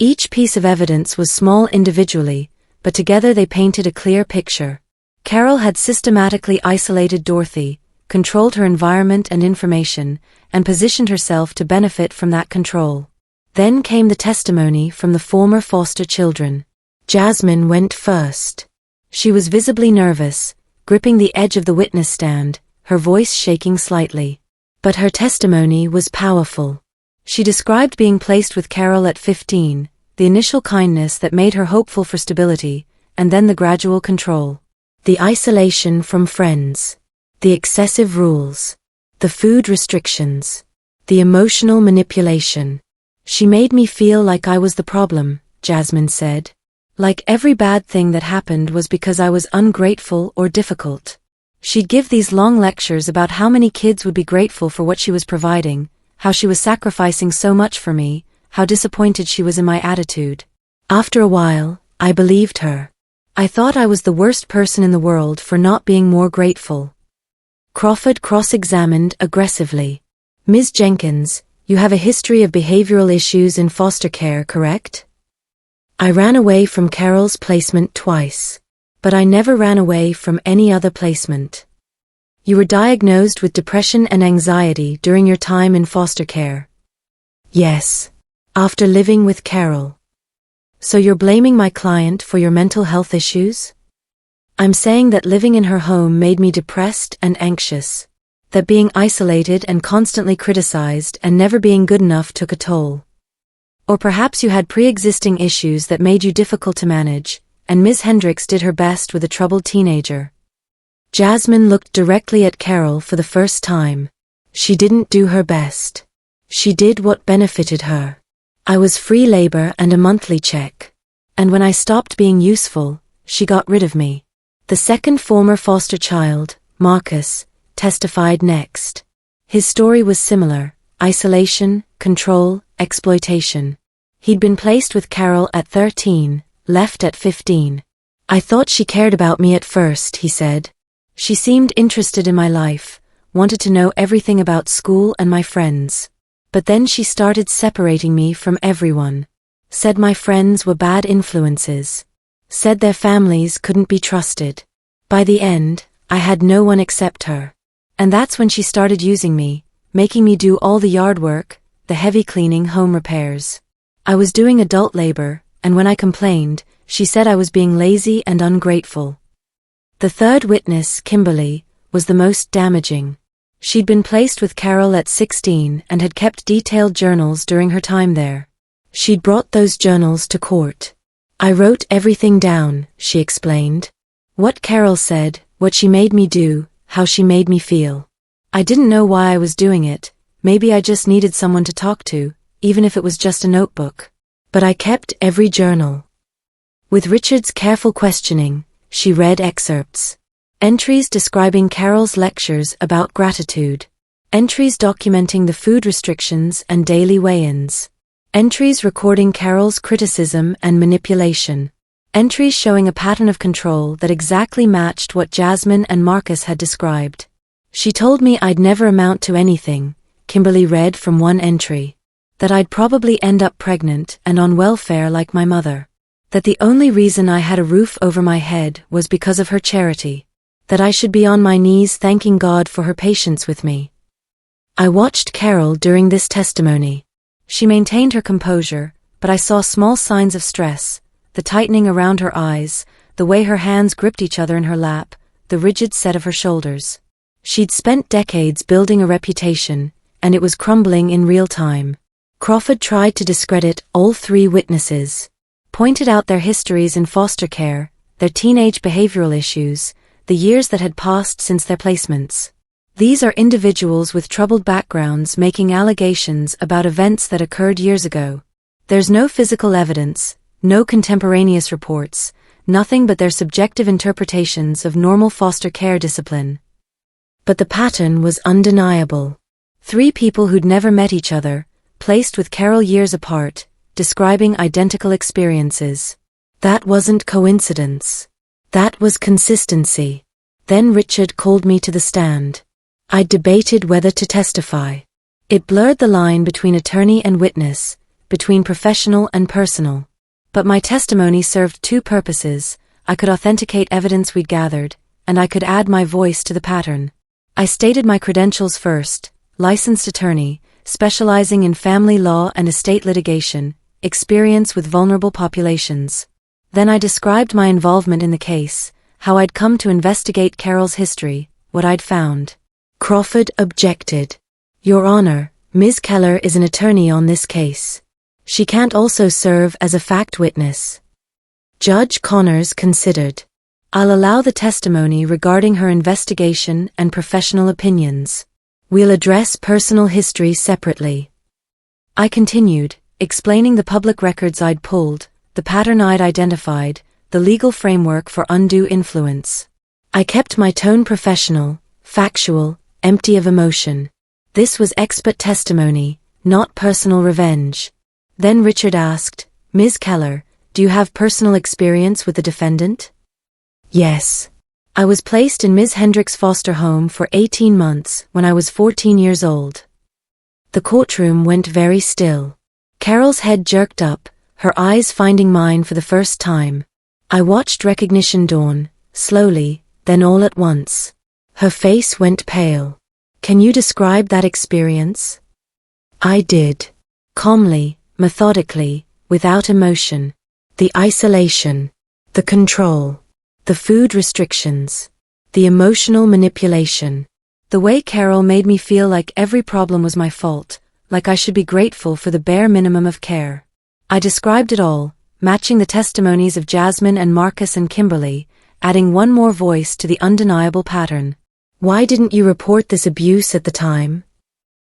Each piece of evidence was small individually, but together they painted a clear picture. Carol had systematically isolated Dorothy, controlled her environment and information, and positioned herself to benefit from that control. Then came the testimony from the former foster children. Jasmine went first. She was visibly nervous, gripping the edge of the witness stand, her voice shaking slightly. But her testimony was powerful. She described being placed with Carol at 15, the initial kindness that made her hopeful for stability, and then the gradual control. The isolation from friends. The excessive rules. The food restrictions. The emotional manipulation. She made me feel like I was the problem, Jasmine said. Like every bad thing that happened was because I was ungrateful or difficult. She'd give these long lectures about how many kids would be grateful for what she was providing, how she was sacrificing so much for me, how disappointed she was in my attitude. After a while, I believed her. I thought I was the worst person in the world for not being more grateful. Crawford cross-examined aggressively. Ms. Jenkins, you have a history of behavioral issues in foster care, correct? I ran away from Carol's placement twice. But I never ran away from any other placement. You were diagnosed with depression and anxiety during your time in foster care. Yes. After living with Carol. So you're blaming my client for your mental health issues? I'm saying that living in her home made me depressed and anxious. That being isolated and constantly criticized and never being good enough took a toll. Or perhaps you had pre-existing issues that made you difficult to manage, and Ms. Hendricks did her best with a troubled teenager. Jasmine looked directly at Carol for the first time. She didn't do her best. She did what benefited her. I was free labor and a monthly check. And when I stopped being useful, she got rid of me. The second former foster child, Marcus, testified next. His story was similar: isolation, control, exploitation. He'd been placed with Carol at 13, left at 15. I thought she cared about me at first, he said. She seemed interested in my life, wanted to know everything about school and my friends. But then she started separating me from everyone. Said my friends were bad influences. Said their families couldn't be trusted. By the end, I had no one except her. And that's when she started using me, making me do all the yard work, the heavy cleaning, home repairs. I was doing adult labor, and when I complained, she said I was being lazy and ungrateful. The third witness, Kimberly, was the most damaging. She'd been placed with Carol at 16 and had kept detailed journals during her time there. She'd brought those journals to court. I wrote everything down, she explained. What Carol said, what she made me do, how she made me feel. I didn't know why I was doing it, maybe I just needed someone to talk to, even if it was just a notebook. But I kept every journal. With Richard's careful questioning, she read excerpts. Entries describing Carol's lectures about gratitude. Entries documenting the food restrictions and daily weigh-ins. Entries recording Carol's criticism and manipulation. Entries showing a pattern of control that exactly matched what Jasmine and Marcus had described. She told me I'd never amount to anything, Kimberly read from one entry. That I'd probably end up pregnant and on welfare like my mother. That the only reason I had a roof over my head was because of her charity. That I should be on my knees thanking God for her patience with me. I watched Carol during this testimony. She maintained her composure, but I saw small signs of stress, the tightening around her eyes, the way her hands gripped each other in her lap, the rigid set of her shoulders. She'd spent decades building a reputation, and it was crumbling in real time. Crawford tried to discredit all three witnesses. Pointed out their histories in foster care, their teenage behavioral issues, the years that had passed since their placements. These are individuals with troubled backgrounds making allegations about events that occurred years ago. There's no physical evidence, no contemporaneous reports, nothing but their subjective interpretations of normal foster care discipline. But the pattern was undeniable. Three people who'd never met each other, placed with Carol years apart, describing identical experiences. That wasn't coincidence. That was consistency. Then Richard called me to the stand. I debated whether to testify. It blurred the line between attorney and witness, between professional and personal. But my testimony served two purposes. I could authenticate evidence we'd gathered, and I could add my voice to the pattern. I stated my credentials first: licensed attorney, specializing in family law and estate litigation, experience with vulnerable populations. Then I described my involvement in the case, how I'd come to investigate Carol's history, what I'd found. Crawford objected. Your Honor, Ms. Keller is an attorney on this case. She can't also serve as a fact witness. Judge Connors considered. I'll allow the testimony regarding her investigation and professional opinions. We'll address personal history separately. I continued, explaining the public records I'd pulled, the pattern I'd identified, the legal framework for undue influence. I kept my tone professional, factual, empty of emotion. This was expert testimony, not personal revenge. Then Richard asked, Ms. Keller, do you have personal experience with the defendant? Yes. I was placed in Ms. Hendricks' foster home for 18 months when I was 14 years old. The courtroom went very still. Carol's head jerked up, her eyes finding mine for the first time. I watched recognition dawn, slowly, then all at once. Her face went pale. Can you describe that experience? I did. Calmly, methodically, without emotion. The isolation, the control, the food restrictions, the emotional manipulation. The way Carol made me feel like every problem was my fault, like I should be grateful for the bare minimum of care. I described it all, matching the testimonies of Jasmine and Marcus and Kimberly, adding one more voice to the undeniable pattern. Why didn't you report this abuse at the time?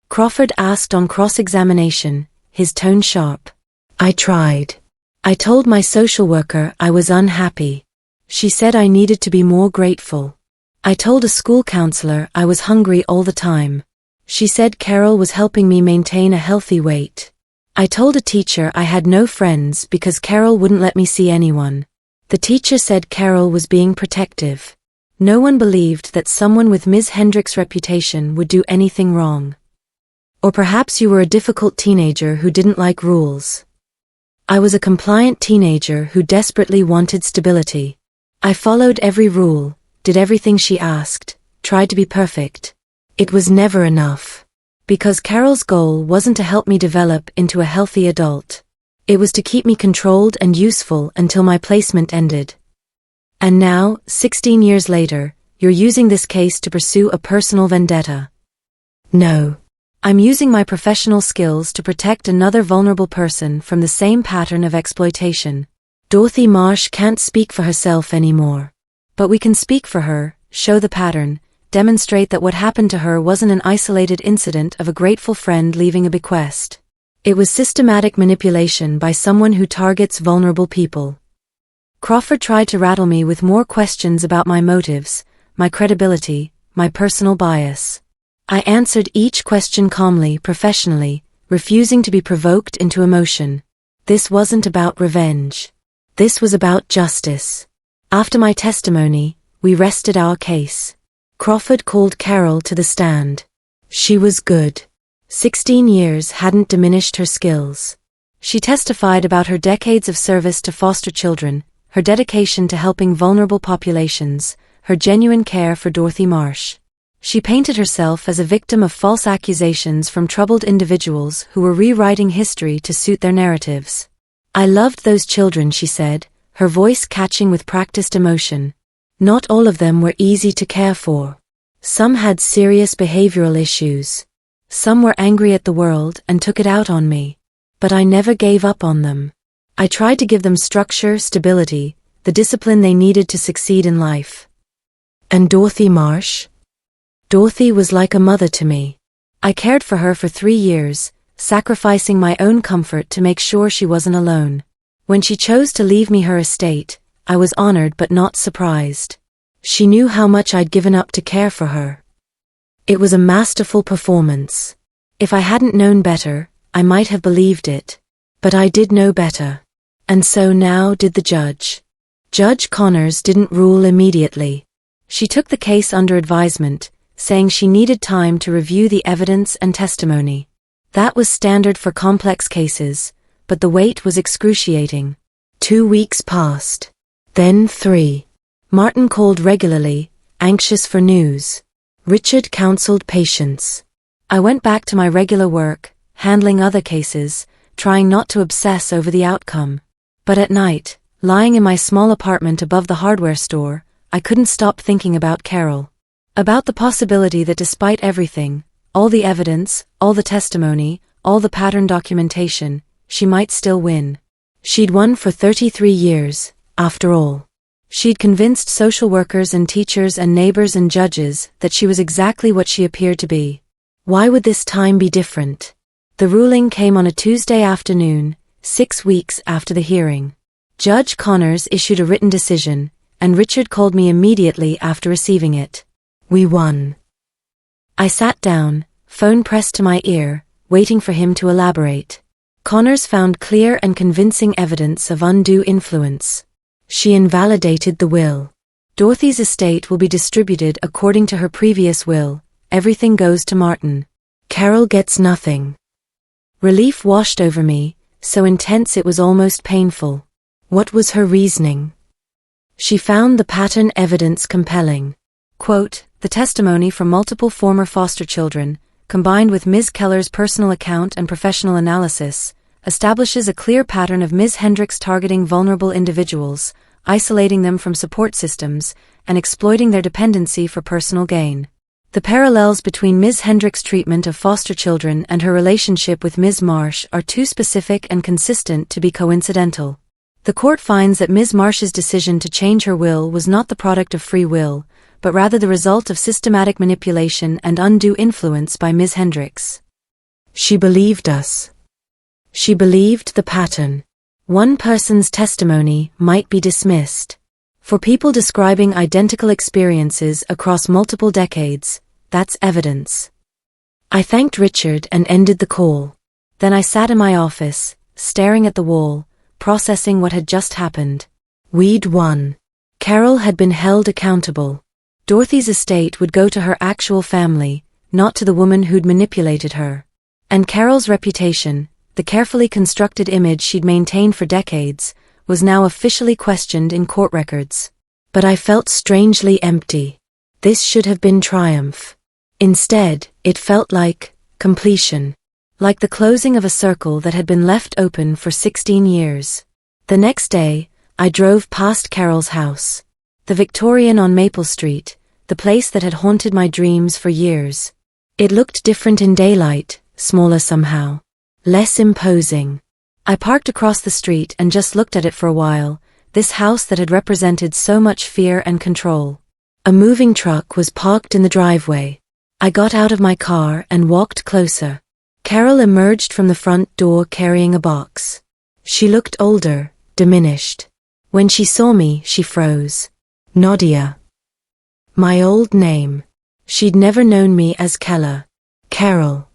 Crawford asked on cross-examination, his tone sharp. I tried. I told my social worker I was unhappy. She said I needed to be more grateful. I told a school counselor I was hungry all the time. She said Carol was helping me maintain a healthy weight. I told a teacher I had no friends because Carol wouldn't let me see anyone. The teacher said Carol was being protective. No one believed that someone with Ms. Hendricks' reputation would do anything wrong. Or perhaps you were a difficult teenager who didn't like rules. I was a compliant teenager who desperately wanted stability. I followed every rule, did everything she asked, tried to be perfect. It was never enough. Because Carol's goal wasn't to help me develop into a healthy adult. It was to keep me controlled and useful until my placement ended. And now, 16 years later, you're using this case to pursue a personal vendetta. No. I'm using my professional skills to protect another vulnerable person from the same pattern of exploitation. Dorothy Marsh can't speak for herself anymore. But we can speak for her, show the pattern, demonstrate that what happened to her wasn't an isolated incident of a grateful friend leaving a bequest. It was systematic manipulation by someone who targets vulnerable people. Crawford tried to rattle me with more questions about my motives, my credibility, my personal bias. I answered each question calmly, professionally, refusing to be provoked into emotion. This wasn't about revenge. This was about justice. After my testimony, we rested our case. Crawford called Carol to the stand. She was good. 16 years hadn't diminished her skills. She testified about her decades of service to foster children, her dedication to helping vulnerable populations, her genuine care for Dorothy Marsh. She painted herself as a victim of false accusations from troubled individuals who were rewriting history to suit their narratives. I loved those children, she said, her voice catching with practiced emotion. Not all of them were easy to care for. Some had serious behavioral issues. Some were angry at the world and took it out on me. But I never gave up on them. I tried to give them structure, stability, the discipline they needed to succeed in life. And Dorothy Marsh? Dorothy was like a mother to me. I cared for her for 3 years, sacrificing my own comfort to make sure she wasn't alone. When she chose to leave me her estate, I was honored but not surprised. She knew how much I'd given up to care for her. It was a masterful performance. If I hadn't known better, I might have believed it. But I did know better. And so now did the judge. Judge Connors didn't rule immediately. She took the case under advisement, saying she needed time to review the evidence and testimony. That was standard for complex cases, but the wait was excruciating. 2 weeks passed. Then 3. Martin called regularly, anxious for news. Richard counseled patience. I went back to my regular work, handling other cases, trying not to obsess over the outcome. But at night, lying in my small apartment above the hardware store, I couldn't stop thinking about Carol. About the possibility that despite everything, all the evidence, all the testimony, all the pattern documentation, she might still win. She'd won for 33 years, after all. She'd convinced social workers and teachers and neighbors and judges that she was exactly what she appeared to be. Why would this time be different? The ruling came on a Tuesday afternoon, 6 weeks after the hearing. Judge Connors issued a written decision, and Richard called me immediately after receiving it. We won. I sat down, phone pressed to my ear, waiting for him to elaborate. Connors found clear and convincing evidence of undue influence. She invalidated the will. Dorothy's estate will be distributed according to her previous will. Everything goes to Martin. Carol gets nothing. Relief washed over me, so intense it was almost painful. What was her reasoning? She found the pattern evidence compelling. Quote, the testimony from multiple former foster children, combined with Ms. Keller's personal account and professional analysis, establishes a clear pattern of Ms. Hendricks targeting vulnerable individuals, isolating them from support systems, and exploiting their dependency for personal gain. The parallels between Ms. Hendricks' treatment of foster children and her relationship with Ms. Marsh are too specific and consistent to be coincidental. The court finds that Ms. Marsh's decision to change her will was not the product of free will, but rather the result of systematic manipulation and undue influence by Ms. Hendricks. She believed us. She believed the pattern. One person's testimony might be dismissed. For people describing identical experiences across multiple decades, that's evidence. I thanked Richard and ended the call. Then I sat in my office, staring at the wall, processing what had just happened. We'd won. Carol had been held accountable. Dorothy's estate would go to her actual family, not to the woman who'd manipulated her. And Carol's reputation, the carefully constructed image she'd maintained for decades, was now officially questioned in court records. But I felt strangely empty. This should have been triumph. Instead, it felt like completion. Like the closing of a circle that had been left open for 16 years. The next day, I drove past Carol's house. The Victorian on Maple Street, the place that had haunted my dreams for years. It looked different in daylight, smaller somehow. Less imposing. I parked across the street and just looked at it for a while, this house that had represented so much fear and control. A moving truck was parked in the driveway. I got out of my car and walked closer. Carol emerged from the front door carrying a box. She looked older, diminished. When she saw me, she froze. Nadia. My old name. She'd never known me as Keller. Carol.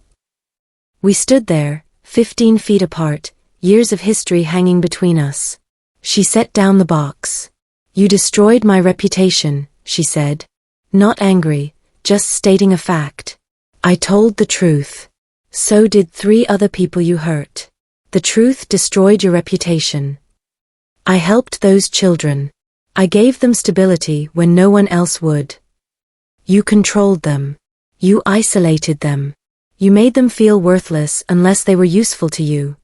We stood there, 15 feet apart, years of history hanging between us. She set down the box. You destroyed my reputation, she said. Not angry, just stating a fact. I told the truth. So did 3 other people you hurt. The truth destroyed your reputation. I helped those children. I gave them stability when no one else would. You controlled them. You isolated them. You made them feel worthless unless they were useful to you.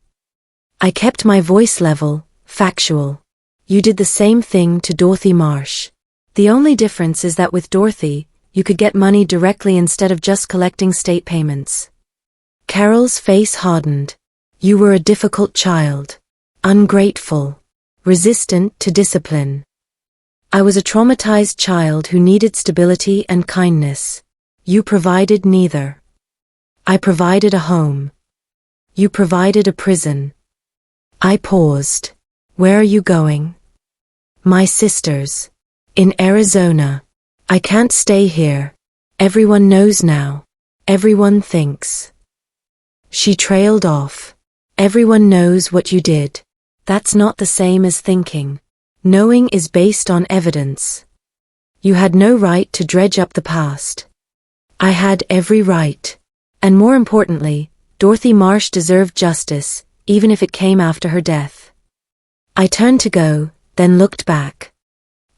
I kept my voice level, factual. You did the same thing to Dorothy Marsh. The only difference is that with Dorothy, you could get money directly instead of just collecting state payments. Carol's face hardened. You were a difficult child. Ungrateful. Resistant to discipline. I was a traumatized child who needed stability and kindness. You provided neither. I provided a home. You provided a prison. I paused. Where are you going? My sisters. In Arizona. I can't stay here. Everyone knows now. Everyone thinks. She trailed off. Everyone knows what you did. That's not the same as thinking. Knowing is based on evidence. You had no right to dredge up the past. I had every right. And more importantly, Dorothy Marsh deserved justice, even if it came after her death. I turned to go, then looked back.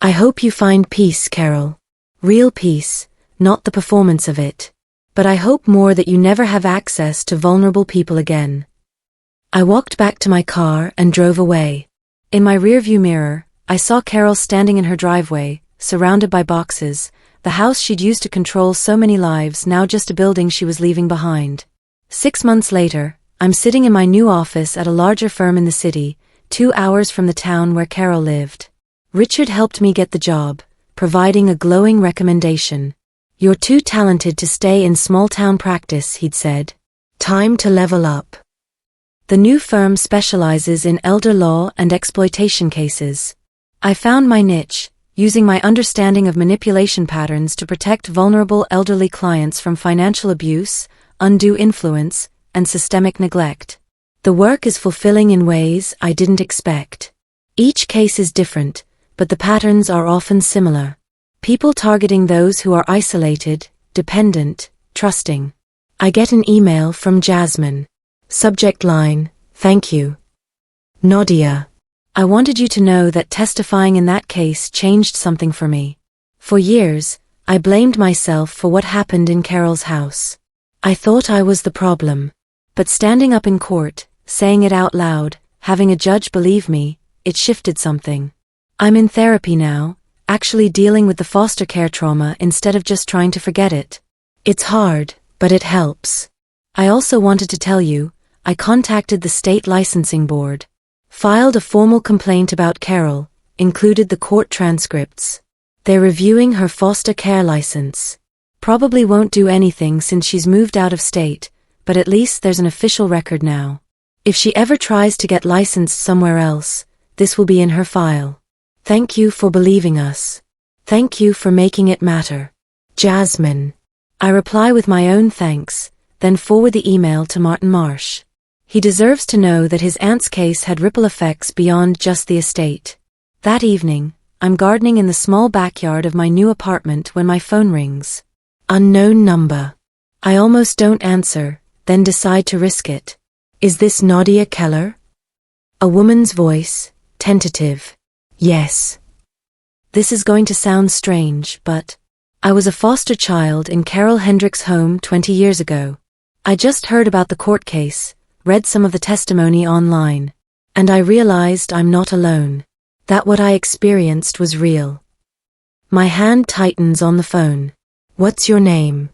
I hope you find peace, Carol. Real peace, not the performance of it. But I hope more that you never have access to vulnerable people again. I walked back to my car and drove away. In my rearview mirror, I saw Carol standing in her driveway, surrounded by boxes, the house she'd used to control so many lives, now just a building she was leaving behind. 6 months later, I'm sitting in my new office at a larger firm in the city, 2 hours from the town where Carol lived. Richard helped me get the job, providing a glowing recommendation. "You're too talented to stay in small-town practice," he'd said. "Time to level up." The new firm specializes in elder law and exploitation cases. I found my niche, using my understanding of manipulation patterns to protect vulnerable elderly clients from financial abuse, undue influence, and systemic neglect. The work is fulfilling in ways I didn't expect. Each case is different, but the patterns are often similar. People targeting those who are isolated, dependent, trusting. I get an email from Jasmine. Subject line, "Thank you, Nadia. I wanted you to know that testifying in that case changed something for me. For years, I blamed myself for what happened in Carol's house. I thought I was the problem. But standing up in court, saying it out loud, having a judge believe me, it shifted something. I'm in therapy now, actually dealing with the foster care trauma instead of just trying to forget it. It's hard, but it helps. I also wanted to tell you, I contacted the state licensing board. Filed a formal complaint about Carol, included the court transcripts. They're reviewing her foster care license. Probably won't do anything since she's moved out of state, but at least there's an official record now. If she ever tries to get licensed somewhere else, this will be in her file. Thank you for believing us. Thank you for making it matter. Jasmine. I reply with my own thanks, then forward the email to Martin Marsh. He deserves to know that his aunt's case had ripple effects beyond just the estate. That evening, I'm gardening in the small backyard of my new apartment when my phone rings. Unknown number. I almost don't answer, then decide to risk it. Is this Nadia Keller? A woman's voice, tentative. Yes. This is going to sound strange, but I was a foster child in Carol Hendrick's home 20 years ago. I just heard about the court case, read some of the testimony online, and I realized I'm not alone. That what I experienced was real. My hand tightens on the phone. What's your name?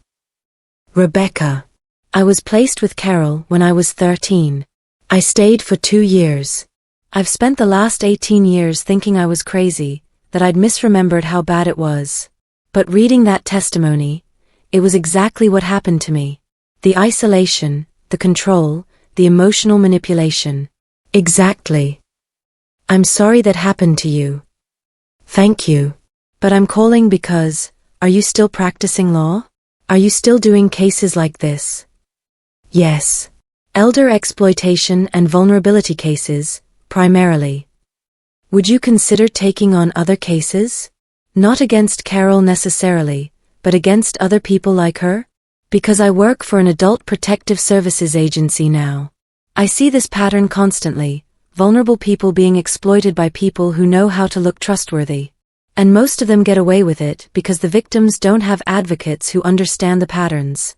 Rebecca. I was placed with Carol when I was 13. I stayed for 2 years. I've spent the last 18 years thinking I was crazy, that I'd misremembered how bad it was. But reading that testimony, it was exactly what happened to me. The isolation, the control, the emotional manipulation. Exactly. I'm sorry that happened to you. Thank you. But I'm calling because, are you still practicing law? Are you still doing cases like this? Yes. Elder exploitation and vulnerability cases, primarily. Would you consider taking on other cases? Not against Carol necessarily, but against other people like her? Because I work for an adult protective services agency now. I see this pattern constantly, vulnerable people being exploited by people who know how to look trustworthy. And most of them get away with it because the victims don't have advocates who understand the patterns.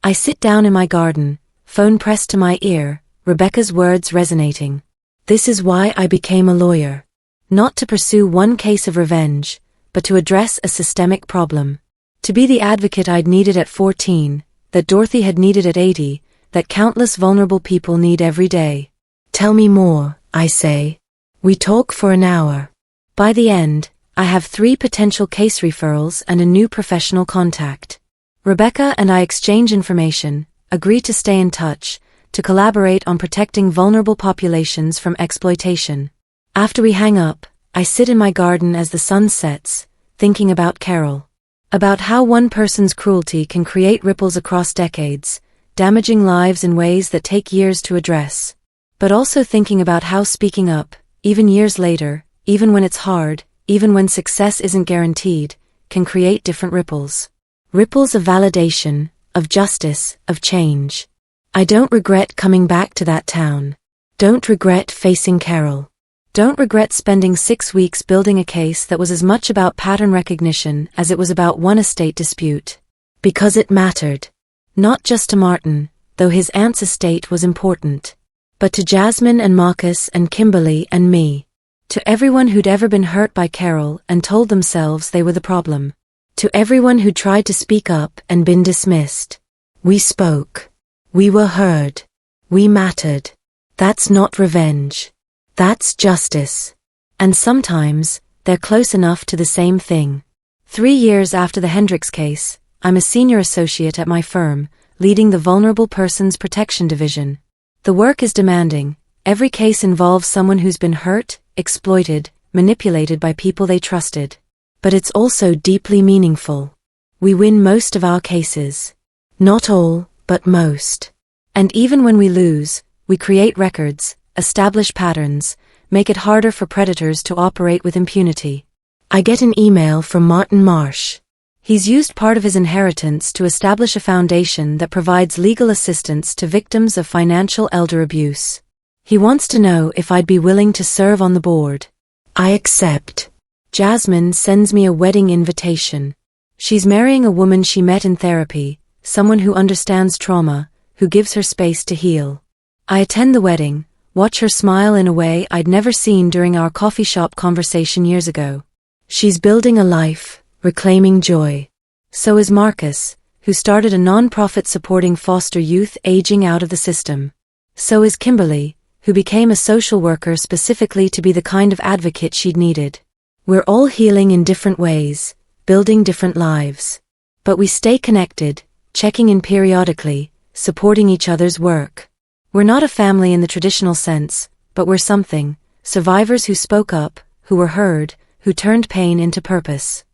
I sit down in my garden, phone pressed to my ear, Rebecca's words resonating. This is why I became a lawyer. Not to pursue one case of revenge, but to address a systemic problem. To be the advocate I'd needed at 14, that Dorothy had needed at 80, that countless vulnerable people need every day. Tell me more, I say. We talk for an hour. By the end, I have 3 potential case referrals and a new professional contact. Rebecca and I exchange information, agree to stay in touch, to collaborate on protecting vulnerable populations from exploitation. After we hang up, I sit in my garden as the sun sets, thinking about Carol. About how one person's cruelty can create ripples across decades, damaging lives in ways that take years to address. But also thinking about how speaking up, even years later, even when it's hard, even when success isn't guaranteed, can create different ripples. Ripples of validation, of justice, of change. I don't regret coming back to that town. Don't regret facing Carol. Don't regret spending 6 weeks building a case that was as much about pattern recognition as it was about one estate dispute. Because it mattered. Not just to Martin, though his aunt's estate was important. But to Jasmine and Marcus and Kimberly and me. To everyone who'd ever been hurt by Carol and told themselves they were the problem. To everyone who tried to speak up and been dismissed. We spoke. We were heard. We mattered. That's not revenge. That's justice. And sometimes, they're close enough to the same thing. 3 years after the Hendricks case, I'm a senior associate at my firm, leading the Vulnerable Persons Protection Division. The work is demanding. Every case involves someone who's been hurt, exploited, manipulated by people they trusted. But it's also deeply meaningful. We win most of our cases. Not all, but most. And even when we lose, we create records, establish patterns, make it harder for predators to operate with impunity. I get an email from Martin Marsh. He's used part of his inheritance to establish a foundation that provides legal assistance to victims of financial elder abuse. He wants to know if I'd be willing to serve on the board. I accept. Jasmine sends me a wedding invitation. She's marrying a woman she met in therapy, someone who understands trauma, who gives her space to heal. I attend the wedding, watch her smile in a way I'd never seen during our coffee shop conversation years ago. She's building a life, reclaiming joy. So is Marcus, who started a non-profit supporting foster youth aging out of the system. So is Kimberly, who became a social worker specifically to be the kind of advocate she'd needed. We're all healing in different ways, building different lives. But we stay connected, checking in periodically, supporting each other's work. We're not a family in the traditional sense, but we're something, survivors who spoke up, who were heard, who turned pain into purpose.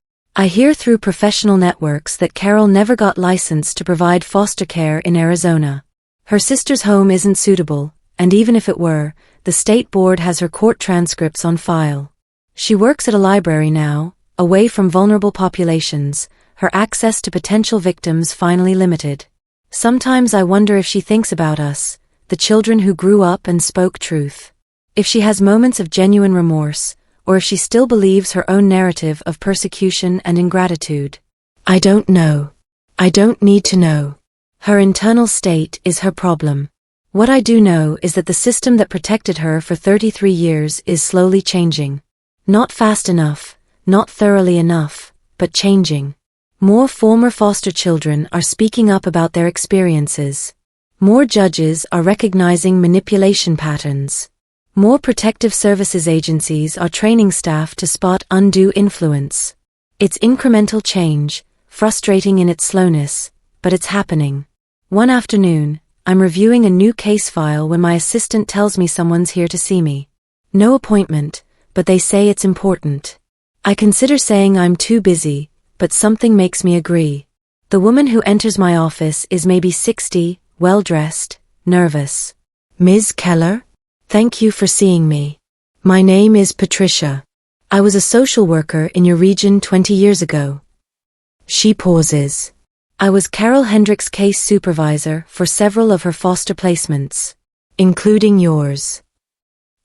I hear through professional networks that Carol never got licensed to provide foster care in Arizona. Her sister's home isn't suitable, and even if it were, the state board has her court transcripts on file. She works at a library now, away from vulnerable populations, her access to potential victims finally limited. Sometimes I wonder if she thinks about us, the children who grew up and spoke truth. If she has moments of genuine remorse, or if she still believes her own narrative of persecution and ingratitude. I don't know. I don't need to know. Her internal state is her problem. What I do know is that the system that protected her for 33 years is slowly changing. Not fast enough, not thoroughly enough, but changing. More former foster children are speaking up about their experiences. More judges are recognizing manipulation patterns. More protective services agencies are training staff to spot undue influence. It's incremental change, frustrating in its slowness, but it's happening. One afternoon, I'm reviewing a new case file when my assistant tells me someone's here to see me. No appointment, but they say it's important. I consider saying I'm too busy, but something makes me agree. The woman who enters my office is maybe 60, well-dressed, nervous. Ms. Keller? Thank you for seeing me. My name is Patricia. I was a social worker in your region 20 years ago. She pauses. I was Carol Hendricks' case supervisor for several of her foster placements, including yours.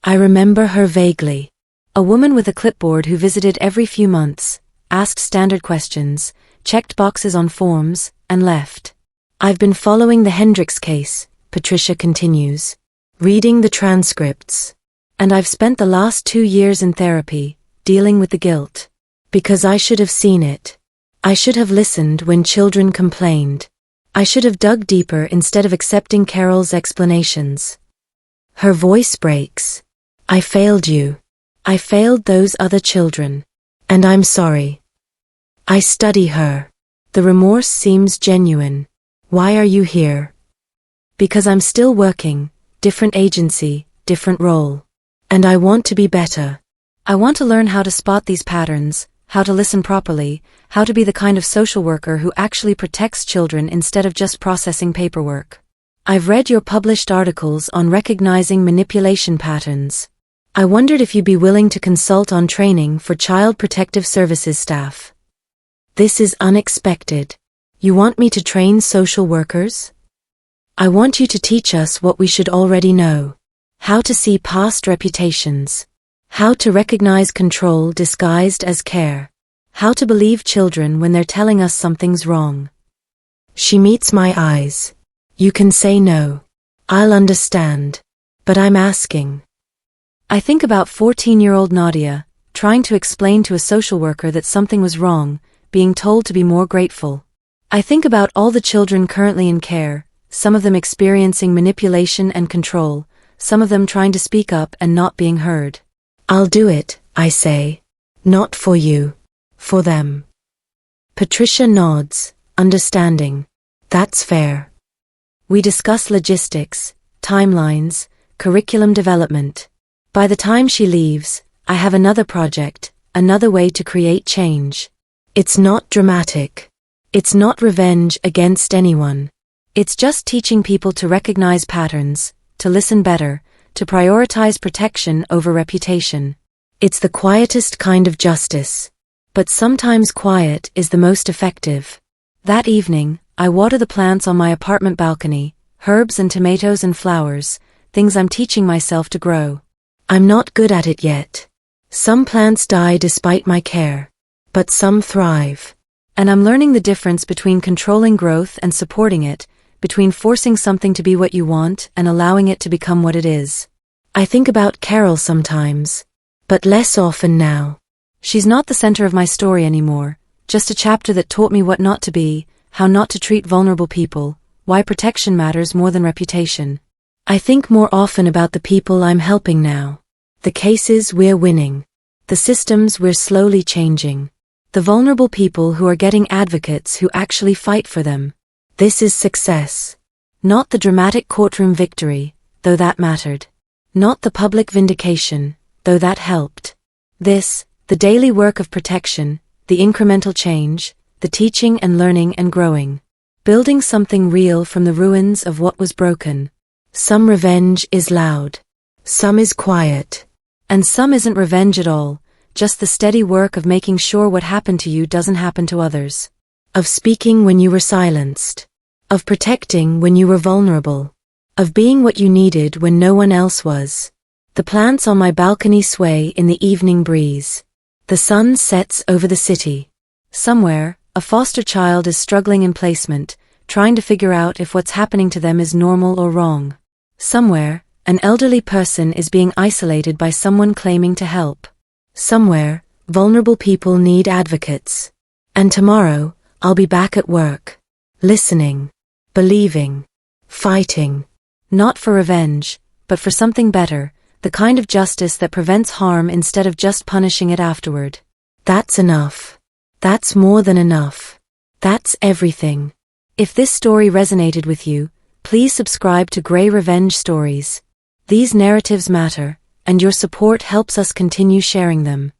I remember her vaguely. A woman with a clipboard who visited every few months, asked standard questions, checked boxes on forms, and left. I've been following the Hendricks case, Patricia continues, reading the transcripts. And I've spent the last 2 years in therapy, dealing with the guilt. Because I should have seen it. I should have listened when children complained. I should have dug deeper instead of accepting Carol's explanations. Her voice breaks. I failed you. I failed those other children. And I'm sorry. I study her. The remorse seems genuine. Why are you here? Because I'm still working, different agency, different role. And I want to be better. I want to learn how to spot these patterns, how to listen properly, how to be the kind of social worker who actually protects children instead of just processing paperwork. I've read your published articles on recognizing manipulation patterns. I wondered if you'd be willing to consult on training for Child Protective Services staff. This is unexpected. You want me to train social workers? I want you to teach us what we should already know. How to see past reputations. How to recognize control disguised as care. How to believe children when they're telling us something's wrong. She meets my eyes. You can say no. I'll understand. But I'm asking. I think about 14-year-old Nadia, trying to explain to a social worker that something was wrong, being told to be more grateful. I think about all the children currently in care, some of them experiencing manipulation and control, some of them trying to speak up and not being heard. I'll do it, I say. Not for you. For them. Patricia nods, understanding. That's fair. We discuss logistics, timelines, curriculum development. By the time she leaves, I have another project, another way to create change. It's not dramatic. It's not revenge against anyone. It's just teaching people to recognize patterns, to listen better, to prioritize protection over reputation. It's the quietest kind of justice. But sometimes quiet is the most effective. That evening, I water the plants on my apartment balcony, herbs and tomatoes and flowers, things I'm teaching myself to grow. I'm not good at it yet. Some plants die despite my care. But some thrive. And I'm learning the difference between controlling growth and supporting it, between forcing something to be what you want and allowing it to become what it is. I think about Carol sometimes, but less often now. She's not the center of my story anymore, just a chapter that taught me what not to be, how not to treat vulnerable people, why protection matters more than reputation. I think more often about the people I'm helping now. The cases we're winning. The systems we're slowly changing. The vulnerable people who are getting advocates who actually fight for them. This is success. Not the dramatic courtroom victory, though that mattered. Not the public vindication, though that helped. This, the daily work of protection, the incremental change, the teaching and learning and growing. Building something real from the ruins of what was broken. Some revenge is loud. Some is quiet. And some isn't revenge at all, just the steady work of making sure what happened to you doesn't happen to others. Of speaking when you were silenced. Of protecting when you were vulnerable. Of being what you needed when no one else was. The plants on my balcony sway in the evening breeze. The sun sets over the city. Somewhere, a foster child is struggling in placement, trying to figure out if what's happening to them is normal or wrong. Somewhere, an elderly person is being isolated by someone claiming to help. Somewhere, vulnerable people need advocates. And tomorrow, I'll be back at work. Listening. Believing. Fighting. Not for revenge, but for something better, the kind of justice that prevents harm instead of just punishing it afterward. That's enough. That's more than enough. That's everything. If this story resonated with you, please subscribe to Grey Revenge Stories. These narratives matter, and your support helps us continue sharing them.